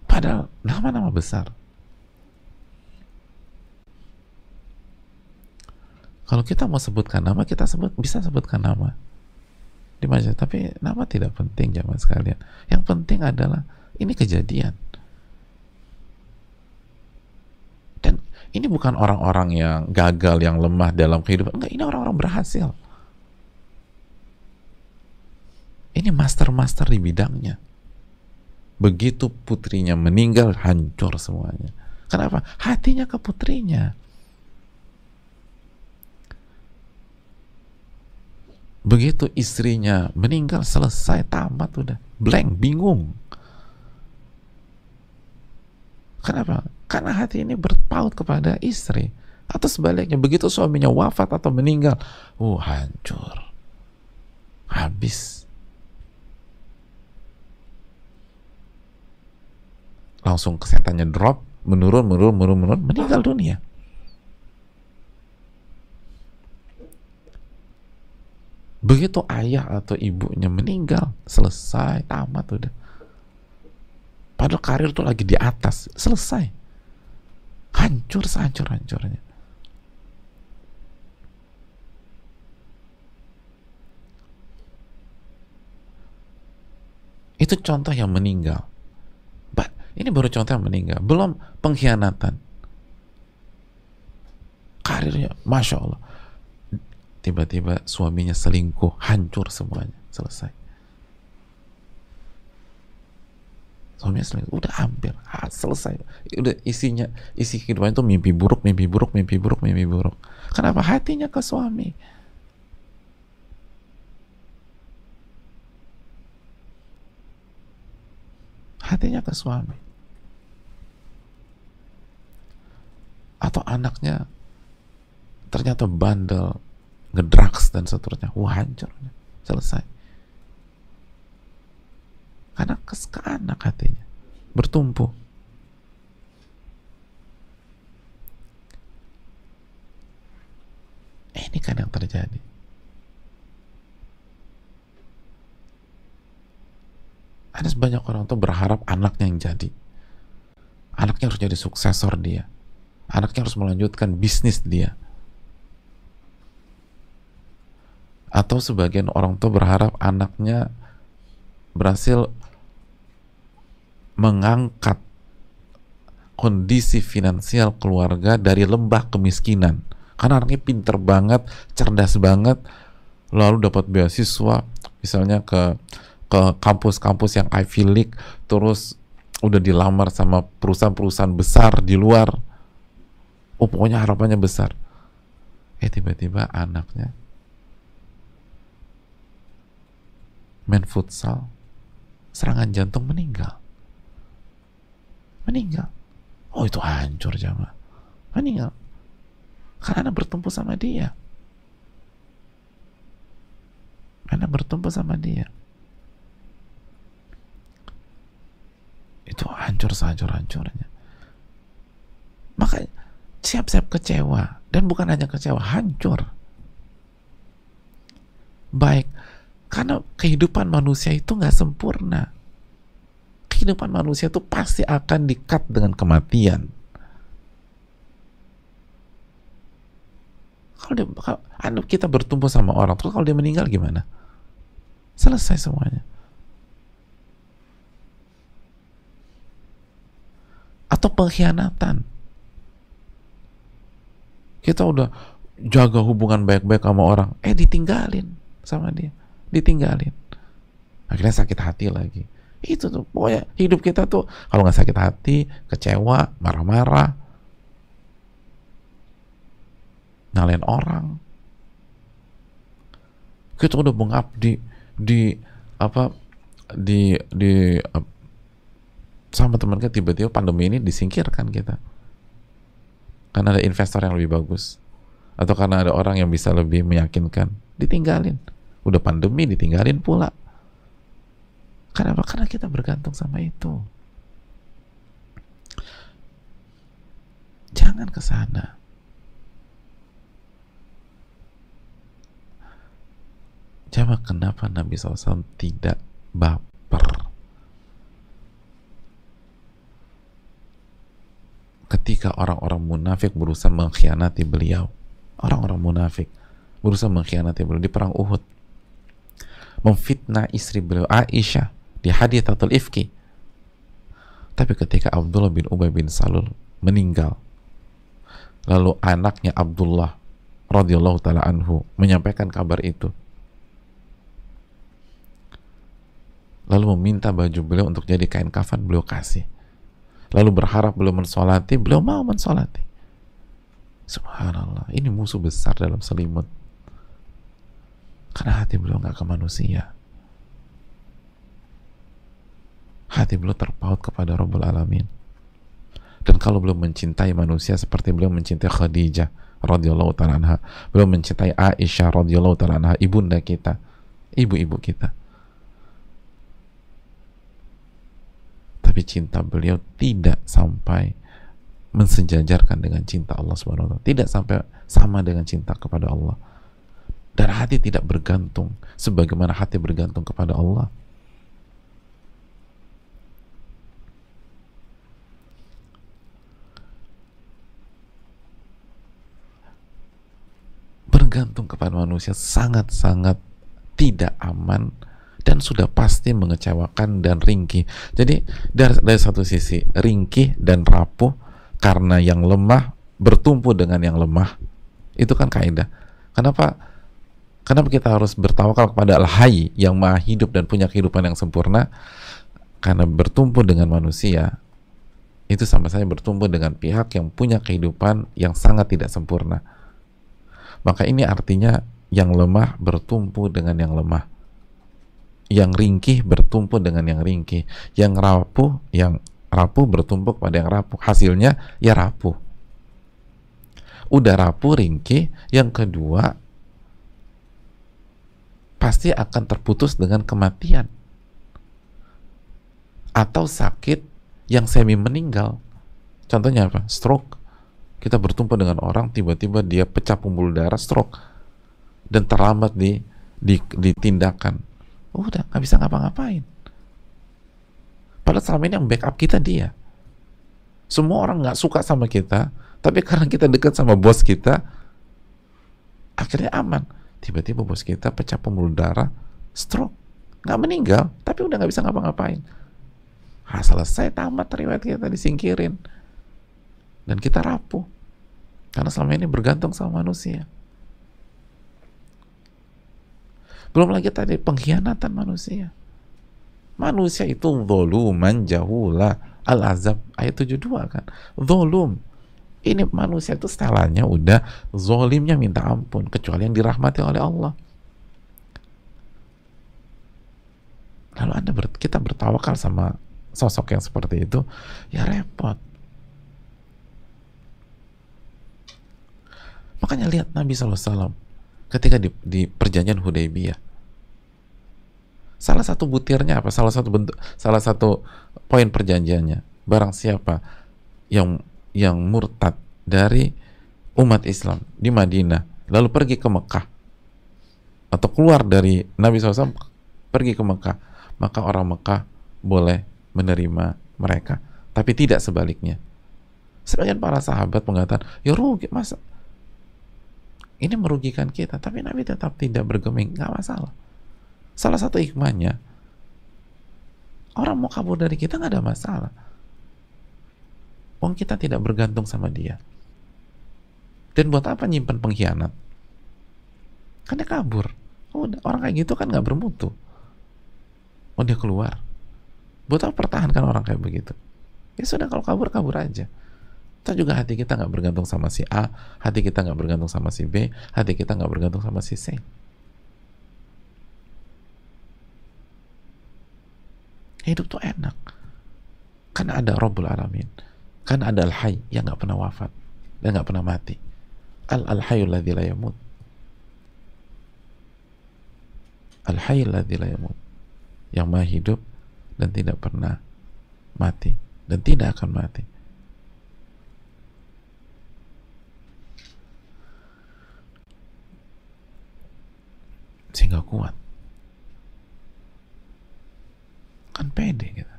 Padahal nama-nama besar. Kalau kita mau sebutkan nama, kita bisa sebutkan nama di majelis, tapi nama tidak penting jamaah sekalian. Yang penting adalah ini kejadian. Dan ini bukan orang-orang yang gagal, yang lemah dalam kehidupan. Enggak, ini orang-orang berhasil. Ini master-master di bidangnya. Begitu putrinya meninggal, hancur semuanya. Kenapa? Hatinya ke putrinya. Begitu istrinya meninggal, selesai, tamat, udah blank, bingung. Kenapa? Karena hati ini berpaut kepada istri. Atau sebaliknya, begitu suaminya wafat atau meninggal, hancur, habis. Langsung kesehatannya drop, menurun, meninggal dunia. Begitu ayah atau ibunya meninggal, selesai, tamat, udah. Padahal karir tuh lagi di atas, selesai, hancur sehancur-hancurnya. Itu contoh yang meninggal. Ini baru contoh yang meninggal, belum pengkhianatan. Karirnya, Masya Allah, tiba-tiba suaminya selingkuh, hancur semuanya, selesai. Suaminya selingkuh, udah hampir, selesai. Udah isi kehidupan itu mimpi buruk. Kenapa? Hatinya ke suami. Hatinya ke suami. Atau anaknya ternyata bandel, ngedrugs dan seterusnya, hancur, selesai. Karena ke anak hatinya bertumpu. Ini kan yang terjadi. Ada sebanyak orang tuh berharap anaknya yang jadi. Anaknya harus jadi suksesor dia. Anaknya harus melanjutkan bisnis dia. Atau sebagian orang tua berharap anaknya berhasil mengangkat kondisi finansial keluarga dari lembah kemiskinan. Karena anaknya pinter banget, cerdas banget, lalu dapat beasiswa, misalnya ke kampus-kampus yang Ivy League, terus udah dilamar sama perusahaan-perusahaan besar di luar. Pokoknya harapannya besar. Tiba-tiba anaknya main futsal, serangan jantung, meninggal. Itu hancur jamaah. Meninggal. Karena anak bertumpu sama dia. Itu hancur sehancur-hancurnya. Maka siap-siap kecewa. Dan bukan hanya kecewa, hancur. Baik, karena kehidupan manusia itu nggak sempurna. Kehidupan manusia itu pasti akan di-cut dengan kematian. Kalau kita bertumpu sama orang, terus kalau dia meninggal gimana? Selesai semuanya. Atau pengkhianatan. Kita udah jaga hubungan baik-baik sama orang, ditinggalin sama dia, ditinggalin. Akhirnya sakit hati lagi. Itu tuh, pokoknya hidup kita tuh kalau nggak sakit hati, kecewa, marah-marah, nyalain orang, kita udah mengabdi di apa di sama teman kita, tiba-tiba pandemi ini disingkirkan kita karena ada investor yang lebih bagus atau karena ada orang yang bisa lebih meyakinkan, ditinggalin. Udah pandemi ditinggalin pula. Kenapa? Karena kita bergantung sama itu. Jangan ke sana. Coba kenapa Nabi SAW tidak baper ketika orang-orang munafik berusaha mengkhianati beliau. Orang-orang munafik berusaha mengkhianati beliau di perang Uhud, memfitnah istri beliau Aisyah di hadithatul ifki. Tapi ketika Abdullah bin Ubay bin Salul meninggal, lalu anaknya Abdullah radhiyallahu taala anhu menyampaikan kabar itu, lalu meminta baju beliau untuk jadi kain kafan, beliau kasih. Lalu berharap beliau mensolati, beliau mau mensolati. Subhanallah, ini musuh besar dalam selimut. Karena hati beliau nggak ke manusia. Hati beliau terpaut kepada Rabbul Alamin. Dan kalau beliau mencintai manusia seperti beliau mencintai Khadijah radhiyallahu ta'ala anha, beliau mencintai Aisyah radhiyallahu ta'ala anha, ibunda kita, ibu-ibu kita. Tapi cinta beliau tidak sampai mensejajarkan dengan cinta Allah Subhanahu wa taala, tidak sampai sama dengan cinta kepada Allah. Dan hati tidak bergantung sebagaimana hati bergantung kepada Allah. Bergantung kepada manusia sangat-sangat tidak aman dan sudah pasti mengecewakan dan ringkih. Jadi dari satu sisi ringkih dan rapuh karena yang lemah bertumpu dengan yang lemah. Itu kan kaidah. Kenapa kita harus bertawakal kepada Al-Hayy yang maha hidup dan punya kehidupan yang sempurna? Karena bertumpu dengan manusia itu sama saja bertumpu dengan pihak yang punya kehidupan yang sangat tidak sempurna. Maka ini artinya yang lemah bertumpu dengan yang lemah, yang ringkih bertumpu dengan yang ringkih, yang rapuh bertumpu pada yang rapuh. Hasilnya ya rapuh. Udah rapuh, ringkih, yang kedua pasti akan terputus dengan kematian atau sakit yang semi meninggal. Contohnya apa? Stroke. Kita bertumpu dengan orang, tiba-tiba dia pecah pembuluh darah, stroke, dan terlambat ditindakan. Udah nggak bisa ngapa-ngapain. Padahal selama ini yang backup kita dia. Semua orang nggak suka sama kita, tapi karena kita dekat sama bos kita, akhirnya aman. Tiba-tiba bos kita pecah pembuluh darah, stroke, nggak meninggal, tapi udah nggak bisa ngapa-ngapain. Selesai, tamat riwayat kita, disingkirin. Dan kita rapuh karena selama ini bergantung sama manusia. Belum lagi tadi pengkhianatan manusia. Manusia itu zoluman jahula, Al-Azab ayat 72 kan. Zolum. Ini manusia itu setelannya udah zolimnya minta ampun, kecuali yang dirahmati oleh Allah. Lalu kita bertawakal sama sosok yang seperti itu, ya repot. Makanya lihat Nabi SAW ketika di perjanjian Hudaybiyah, salah satu butirnya apa? Salah satu poin perjanjiannya, barang siapa yang murtad dari umat Islam di Madinah lalu pergi ke Mekah atau keluar dari Nabi SAW pergi ke Mekah, maka orang Mekah boleh menerima mereka, tapi tidak sebaliknya. Sebagian para sahabat mengatakan, ya rugi, masa ini merugikan kita, tapi Nabi tetap tidak bergeming, nggak masalah. Salah satu hikmahnya, orang mau kabur dari kita nggak ada masalah. Wong kita tidak bergantung sama dia. Dan buat apa nyimpan pengkhianat? Kan dia kabur. Udah, orang kayak gitu kan nggak bermutu. Oh dia keluar. Buat apa pertahankan orang kayak begitu? Ya sudah, kalau kabur, kabur aja. Kita juga hati kita nggak bergantung sama si A, hati kita nggak bergantung sama si B, hati kita nggak bergantung sama si C. Hidup tuh enak. Kan ada Rabbul Alamin. Kan ada Al-Hayy yang nggak pernah wafat dan nggak pernah mati. Al-Hayyul ladzi la yamut. Al-Hayyul ladzi la yamut. Yang maha hidup dan tidak pernah mati dan tidak akan mati. Sehingga kuat. Kan pede kita.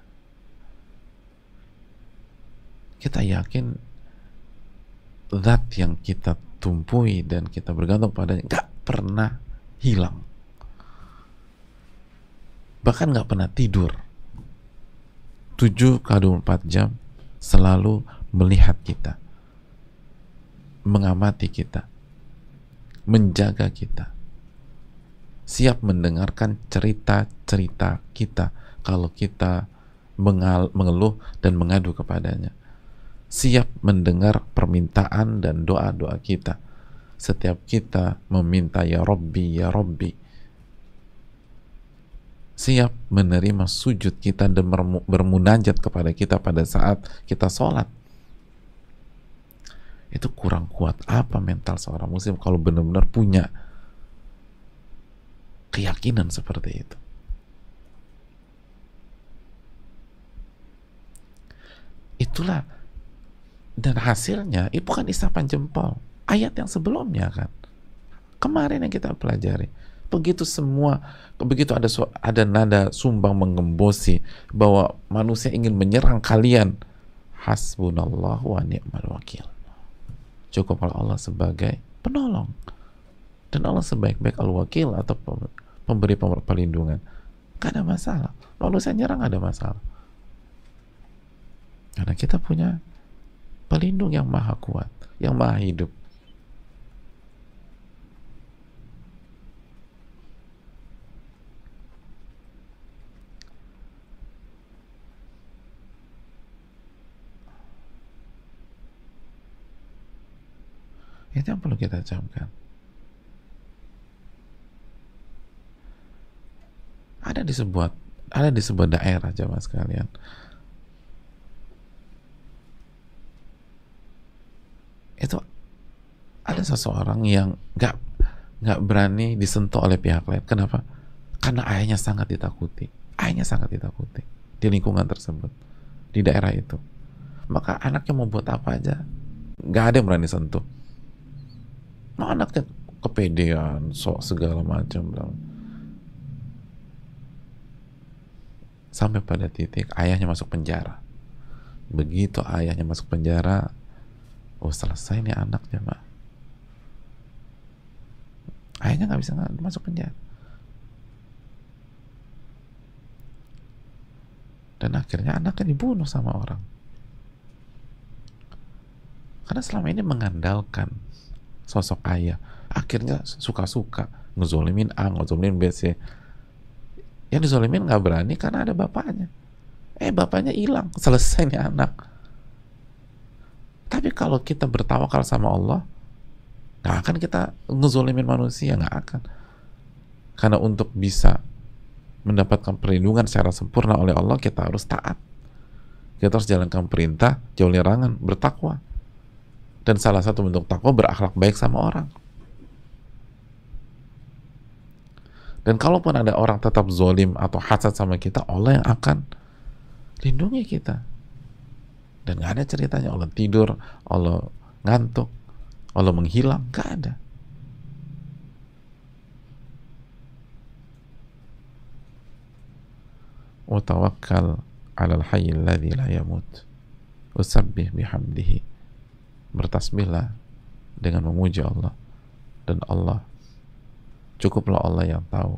Kita yakin zat yang kita tumpui dan kita bergantung padanya gak pernah hilang, bahkan gak pernah tidur. 7x24 jam selalu melihat kita, mengamati kita, menjaga kita, siap mendengarkan cerita-cerita kita kalau kita mengeluh dan mengadu kepadanya, siap mendengar permintaan dan doa-doa kita setiap kita meminta ya Rabbi, ya Rabbi, siap menerima sujud kita dan bermunajat kepada kita pada saat kita sholat. Itu kurang kuat apa mental seorang muslim kalau benar-benar punya keyakinan seperti itu. Itulah, dan hasilnya itu bukan isapan jempol. Ayat yang sebelumnya kan, kemarin yang kita pelajari, begitu ada nada sumbang menggembosi bahwa manusia ingin menyerang kalian, hasbunallah wa ni'mal wakil. Cukup kalau Allah sebagai penolong, dan Allah sebaik-baik al-wakil atau pemberi perlindungan. Gak ada masalah. Lalu saya nyerang ada masalah. Karena kita punya pelindung yang maha kuat, yang maha hidup. Itu yang perlu kita camkan. Ada di sebuah daerah, jamaah sekalian, itu ada seseorang yang nggak berani disentuh oleh pihak lain. Kenapa? Karena ayahnya sangat ditakuti. Ayahnya sangat ditakuti di lingkungan tersebut, di daerah itu. Maka anaknya mau buat apa aja, nggak ada yang berani sentuh. Nah, anaknya kepedean, sok segala macam. Sampai pada titik ayahnya masuk penjara. Begitu ayahnya masuk penjara, oh selesai nih anaknya, Mbak. Ayahnya nggak bisa masuk penjara. Dan akhirnya anaknya dibunuh sama orang. Karena selama ini mengandalkan sosok ayah, akhirnya suka-suka ngezolimin A, ngezolimin B, C. Yang dizolimin nggak berani karena ada bapaknya. Bapaknya hilang, selesai nih anak. Tapi kalau kita bertawakal sama Allah, nggak akan kita ngezolimin manusia, nggak akan. Karena untuk bisa mendapatkan perlindungan secara sempurna oleh Allah, kita harus taat. Kita harus jalankan perintah, jauhi larangan, bertakwa. Dan salah satu bentuk takwa berakhlak baik sama orang. Dan kalaupun ada orang tetap zolim atau hasad sama kita, Allah yang akan lindungi kita. Dan gak ada ceritanya Allah tidur, Allah ngantuk, Allah menghilang, gak ada. Wa tawakkal 'alal hayyil ladzi la yamut. Wasabbih bihamdihi. Bertasbihlah dengan memuji Allah, dan Allah, cukuplah Allah yang tahu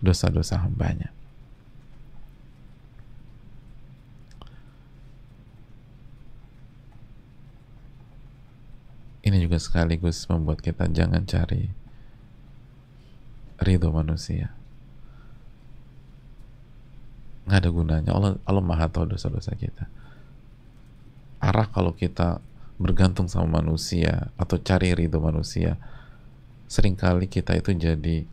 dosa-dosa hambanya. Ini juga sekaligus membuat kita jangan cari ridho manusia. nggak ada gunanya. Allah maha tahu dosa-dosa kita. Arah kalau kita bergantung sama manusia atau cari ridho manusia, seringkali kita itu jadi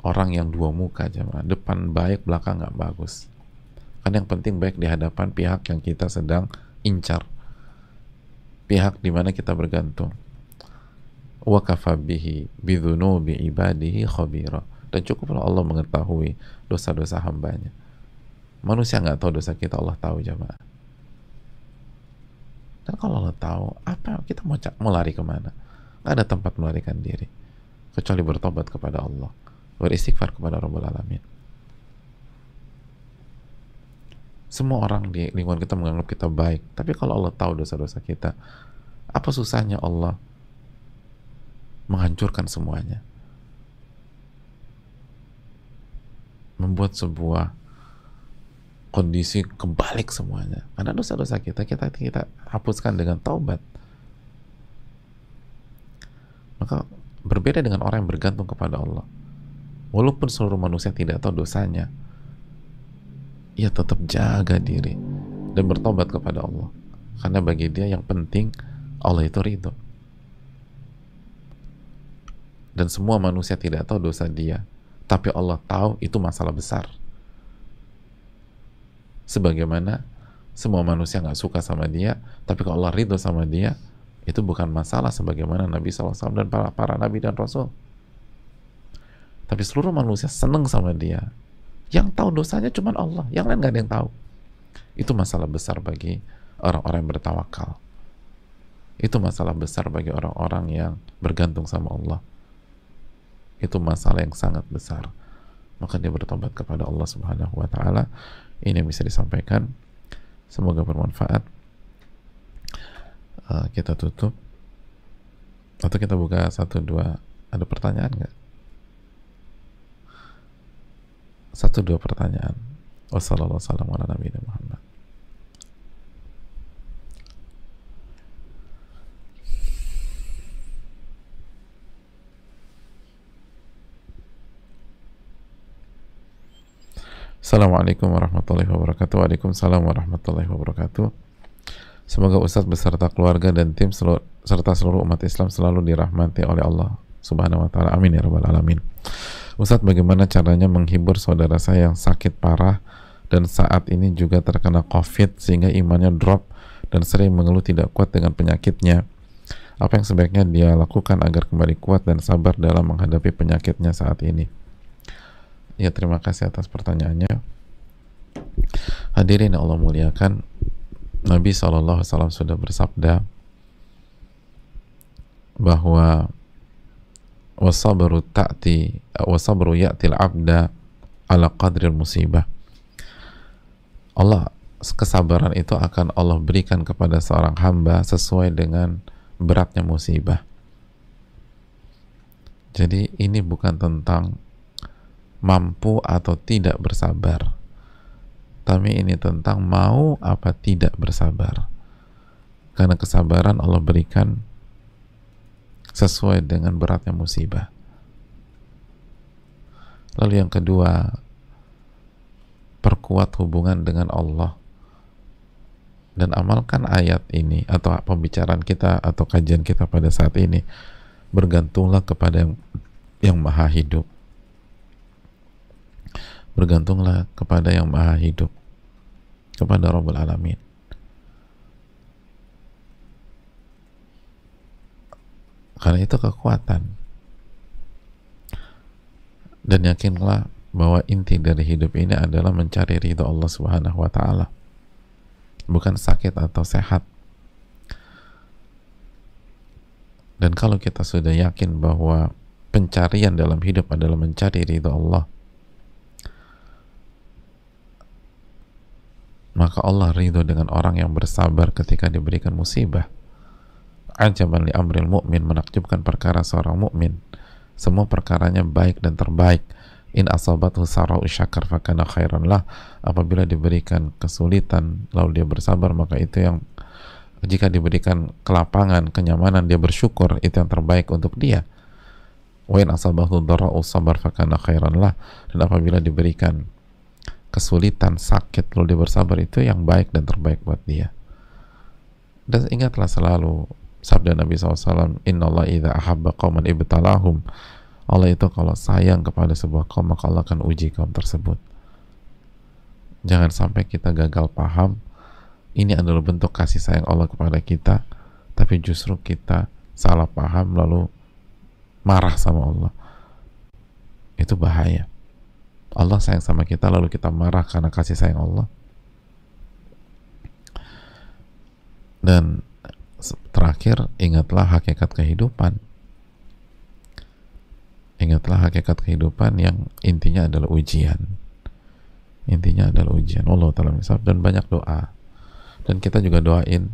orang yang dua muka, jemaah. Depan baik, belakang nggak bagus. Kan yang penting baik di hadapan pihak yang kita sedang incar, pihak di mana kita bergantung. Wa kafa bihi bidzunubi ibadihi khabira. Dan cukuplah Allah mengetahui dosa-dosa hambanya. Manusia nggak tahu dosa kita, Allah tahu, jemaah. Dan kalau Allah tahu, apa kita mau lari kemana? Nggak ada tempat melarikan diri kecuali bertobat kepada Allah, beristighfar kepada Rabbul Alamin. Semua orang di lingkungan kita menganggap kita baik, tapi kalau Allah tahu dosa-dosa kita, apa susahnya Allah menghancurkan semuanya, membuat sebuah kondisi kebalik semuanya karena dosa-dosa kita hapuskan dengan taubat. Maka berbeda dengan orang yang bergantung kepada Allah, walaupun seluruh manusia tidak tahu dosanya, ia tetap jaga diri dan bertobat kepada Allah, karena bagi dia yang penting Allah itu ridho. Dan semua manusia tidak tahu dosa dia, tapi Allah tahu, itu masalah besar. Sebagaimana semua manusia nggak suka sama dia, tapi kalau Allah ridho sama dia, itu bukan masalah, sebagaimana Nabi SAW dan para nabi dan rasul. Tapi seluruh manusia seneng sama dia, yang tahu dosanya cuma Allah, yang lain nggak ada yang tahu. Itu masalah besar bagi orang-orang yang bertawakal. Itu masalah besar bagi orang-orang yang bergantung sama Allah. Itu masalah yang sangat besar. Maka dia bertobat kepada Allah Subhanahu wa Ta'ala. Ini yang bisa disampaikan, semoga bermanfaat. Kita tutup atau kita buka 1-2, ada pertanyaan nggak? 1-2 pertanyaan. Wassalamualaikum warahmatullahi wabarakatuh. Assalamualaikum warahmatullahi wabarakatuh. Waalaikumsalam warahmatullahi wabarakatuh. Semoga Ustadz beserta keluarga dan tim serta seluruh umat Islam selalu dirahmati oleh Allah Subhanahu wa Ta'ala. Amin ya rabbal alamin. Ustadz, bagaimana caranya menghibur saudara saya yang sakit parah dan saat ini juga terkena COVID sehingga imannya drop dan sering mengeluh tidak kuat dengan penyakitnya? Apa yang sebaiknya dia lakukan agar kembali kuat dan sabar dalam menghadapi penyakitnya saat ini? Ya, terima kasih atas pertanyaannya. Hadirin yang Allah muliakan, Nabi SAW sudah bersabda bahwa wasabru ya'til abda ala qadril musibah. Kesabaran itu akan Allah berikan kepada seorang hamba sesuai dengan beratnya musibah. Jadi ini bukan tentang mampu atau tidak bersabar, tapi ini tentang mau apa tidak bersabar, karena kesabaran Allah berikan sesuai dengan beratnya musibah. Lalu yang kedua, perkuat hubungan dengan Allah dan amalkan ayat ini atau pembicaraan kita atau kajian kita pada saat ini. Bergantunglah kepada yang maha hidup. Bergantunglah kepada yang maha hidup, kepada Rabbul Alamin. Karena itu kekuatan. Dan yakinlah bahwa inti dari hidup ini adalah mencari ridho Allah Subhanahu wa Ta'ala, bukan sakit atau sehat. Dan kalau kita sudah yakin bahwa pencarian dalam hidup adalah mencari ridho Allah, maka Allah ridho dengan orang yang bersabar ketika diberikan musibah. Ajaban li amril mu'min, menakjubkan perkara seorang mukmin, semua perkaranya baik dan terbaik. In asabathu sara'u syakar fakana khairan lah. Apabila diberikan kesulitan lalu dia bersabar, maka itu yang, jika diberikan kelapangan, kenyamanan, dia bersyukur, itu yang terbaik untuk dia. Wa in asabathu dharra'u sabar fakana khairan lah. Dan apabila diberikan kesulitan, sakit, lalu dia bersabar, itu yang baik dan terbaik buat dia. Dan ingatlah selalu sabda Nabi SAW, Innallaha idza ahabba qauman ibtalahum. Allah itu kalau sayang kepada sebuah kaum, maka Allah akan uji kaum tersebut. Jangan sampai kita gagal paham ini adalah bentuk kasih sayang Allah kepada kita, tapi justru kita salah paham lalu marah sama Allah. Itu bahaya. Allah sayang sama kita lalu kita marah karena kasih sayang Allah. Dan terakhir, ingatlah hakikat kehidupan. Ingatlah hakikat kehidupan yang intinya adalah ujian. Intinya adalah ujian. Allah Ta'ala misal, dan banyak doa. Dan kita juga doain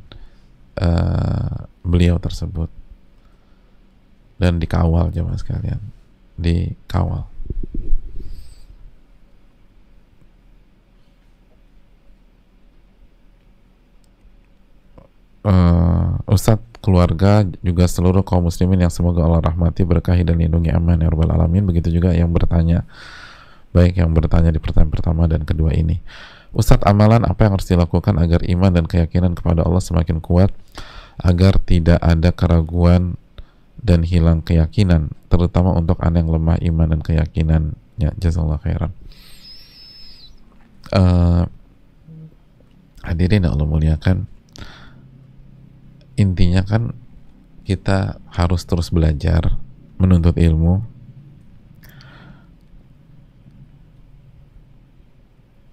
beliau tersebut. Dan dikawal jemaah sekalian. Dikawal. Ustadz, keluarga, juga seluruh kaum muslimin yang semoga Allah rahmati, berkahi dan lindungi, aman ya rabbal alamin. Begitu juga yang bertanya, baik yang bertanya di pertanyaan pertama dan kedua ini. Ustadz, amalan apa yang harus dilakukan agar iman dan keyakinan kepada Allah semakin kuat, agar tidak ada keraguan dan hilang keyakinan, terutama untuk anak yang lemah iman dan keyakinannya? Jazakallahu khairan. Hadirin yang Allah muliakan, intinya kan kita harus terus belajar, menuntut ilmu.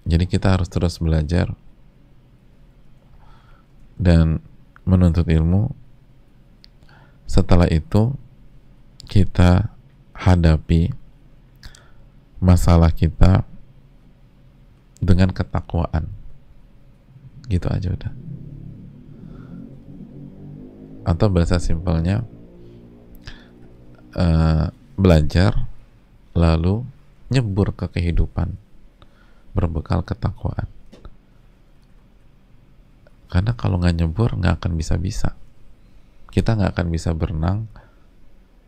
Jadi kita harus terus belajar dan menuntut ilmu. Setelah itu kita hadapi masalah kita dengan ketakwaan. Gitu aja udah. Atau bahasa simpelnya, belajar lalu nyebur ke kehidupan berbekal ketakwaan. Karena kalau nggak nyebur nggak akan bisa-bisa. Kita nggak akan bisa berenang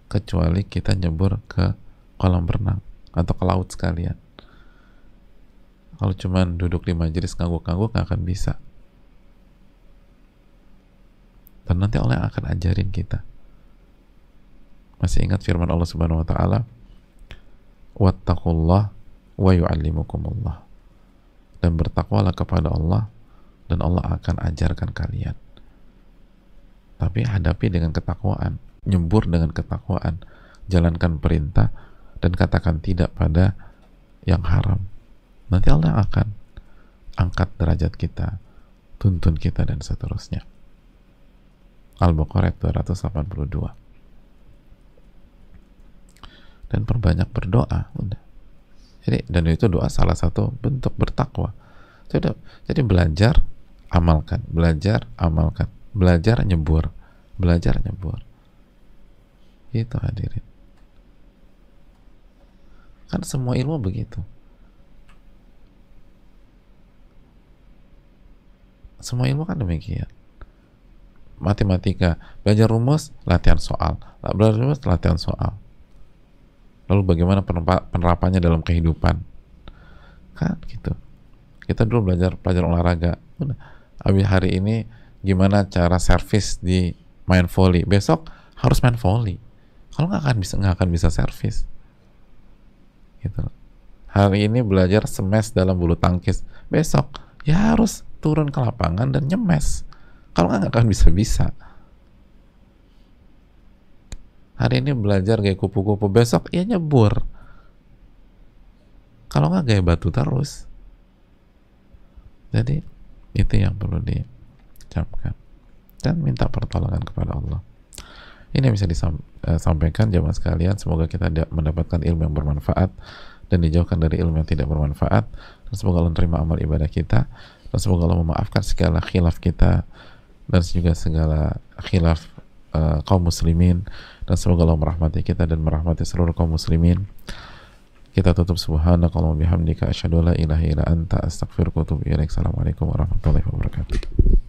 kecuali kita nyebur ke kolam renang atau ke laut sekalian. Kalau cuman duduk di majelis ngangguk-ngangguk nggak akan bisa. Dan nanti Allah yang akan ajarin kita. Masih ingat firman Allah Subhanahu wa taala, wattaqullah wa yu'allimukumullah. Dan bertakwalah kepada Allah dan Allah akan ajarkan kalian. Tapi hadapi dengan ketakwaan, nyebur dengan ketakwaan, jalankan perintah dan katakan tidak pada yang haram. Nanti Allah akan angkat derajat kita, tuntun kita dan seterusnya. Al-Baqarah 282. Dan perbanyak berdoa, udah. Jadi, dan itu doa salah satu bentuk bertakwa. Jadi belajar, amalkan, belajar, amalkan, belajar, nyebur, belajar, nyebur. Itu hadirin. Kan semua ilmu begitu. Semua ilmu kan demikian. Matematika, belajar rumus, latihan soal, belajar rumus, latihan soal. Lalu bagaimana penerapannya dalam kehidupan? Kan gitu. Kita dulu belajar pelajaran olahraga. Habis hari ini gimana cara servis di main volley? Besok harus main volley. Kalau nggak akan bisa servis. Gitu. Hari ini belajar smash dalam bulu tangkis. Besok ya harus turun ke lapangan dan nyemes. Kalau nggak akan bisa-bisa. Hari ini belajar gaya kupu-kupu, besok ya nyebur. Kalau nggak gaya batu terus. Jadi itu yang perlu diucapkan dan minta pertolongan kepada Allah. Ini yang bisa disampaikan jemaah sekalian. Semoga kita mendapatkan ilmu yang bermanfaat dan dijauhkan dari ilmu yang tidak bermanfaat. Dan semoga Allah menerima amal ibadah kita. Dan semoga Allah memaafkan segala khilaf kita dan juga segala khilaf kaum muslimin. Dan semoga Allah merahmati kita dan merahmati seluruh kaum muslimin. Kita tutup subhanakallahumma bihamdika asyhadu an la ilaha illa anta astaghfiruka wa atubu ilaik. Assalamualaikum warahmatullahi wabarakatuh.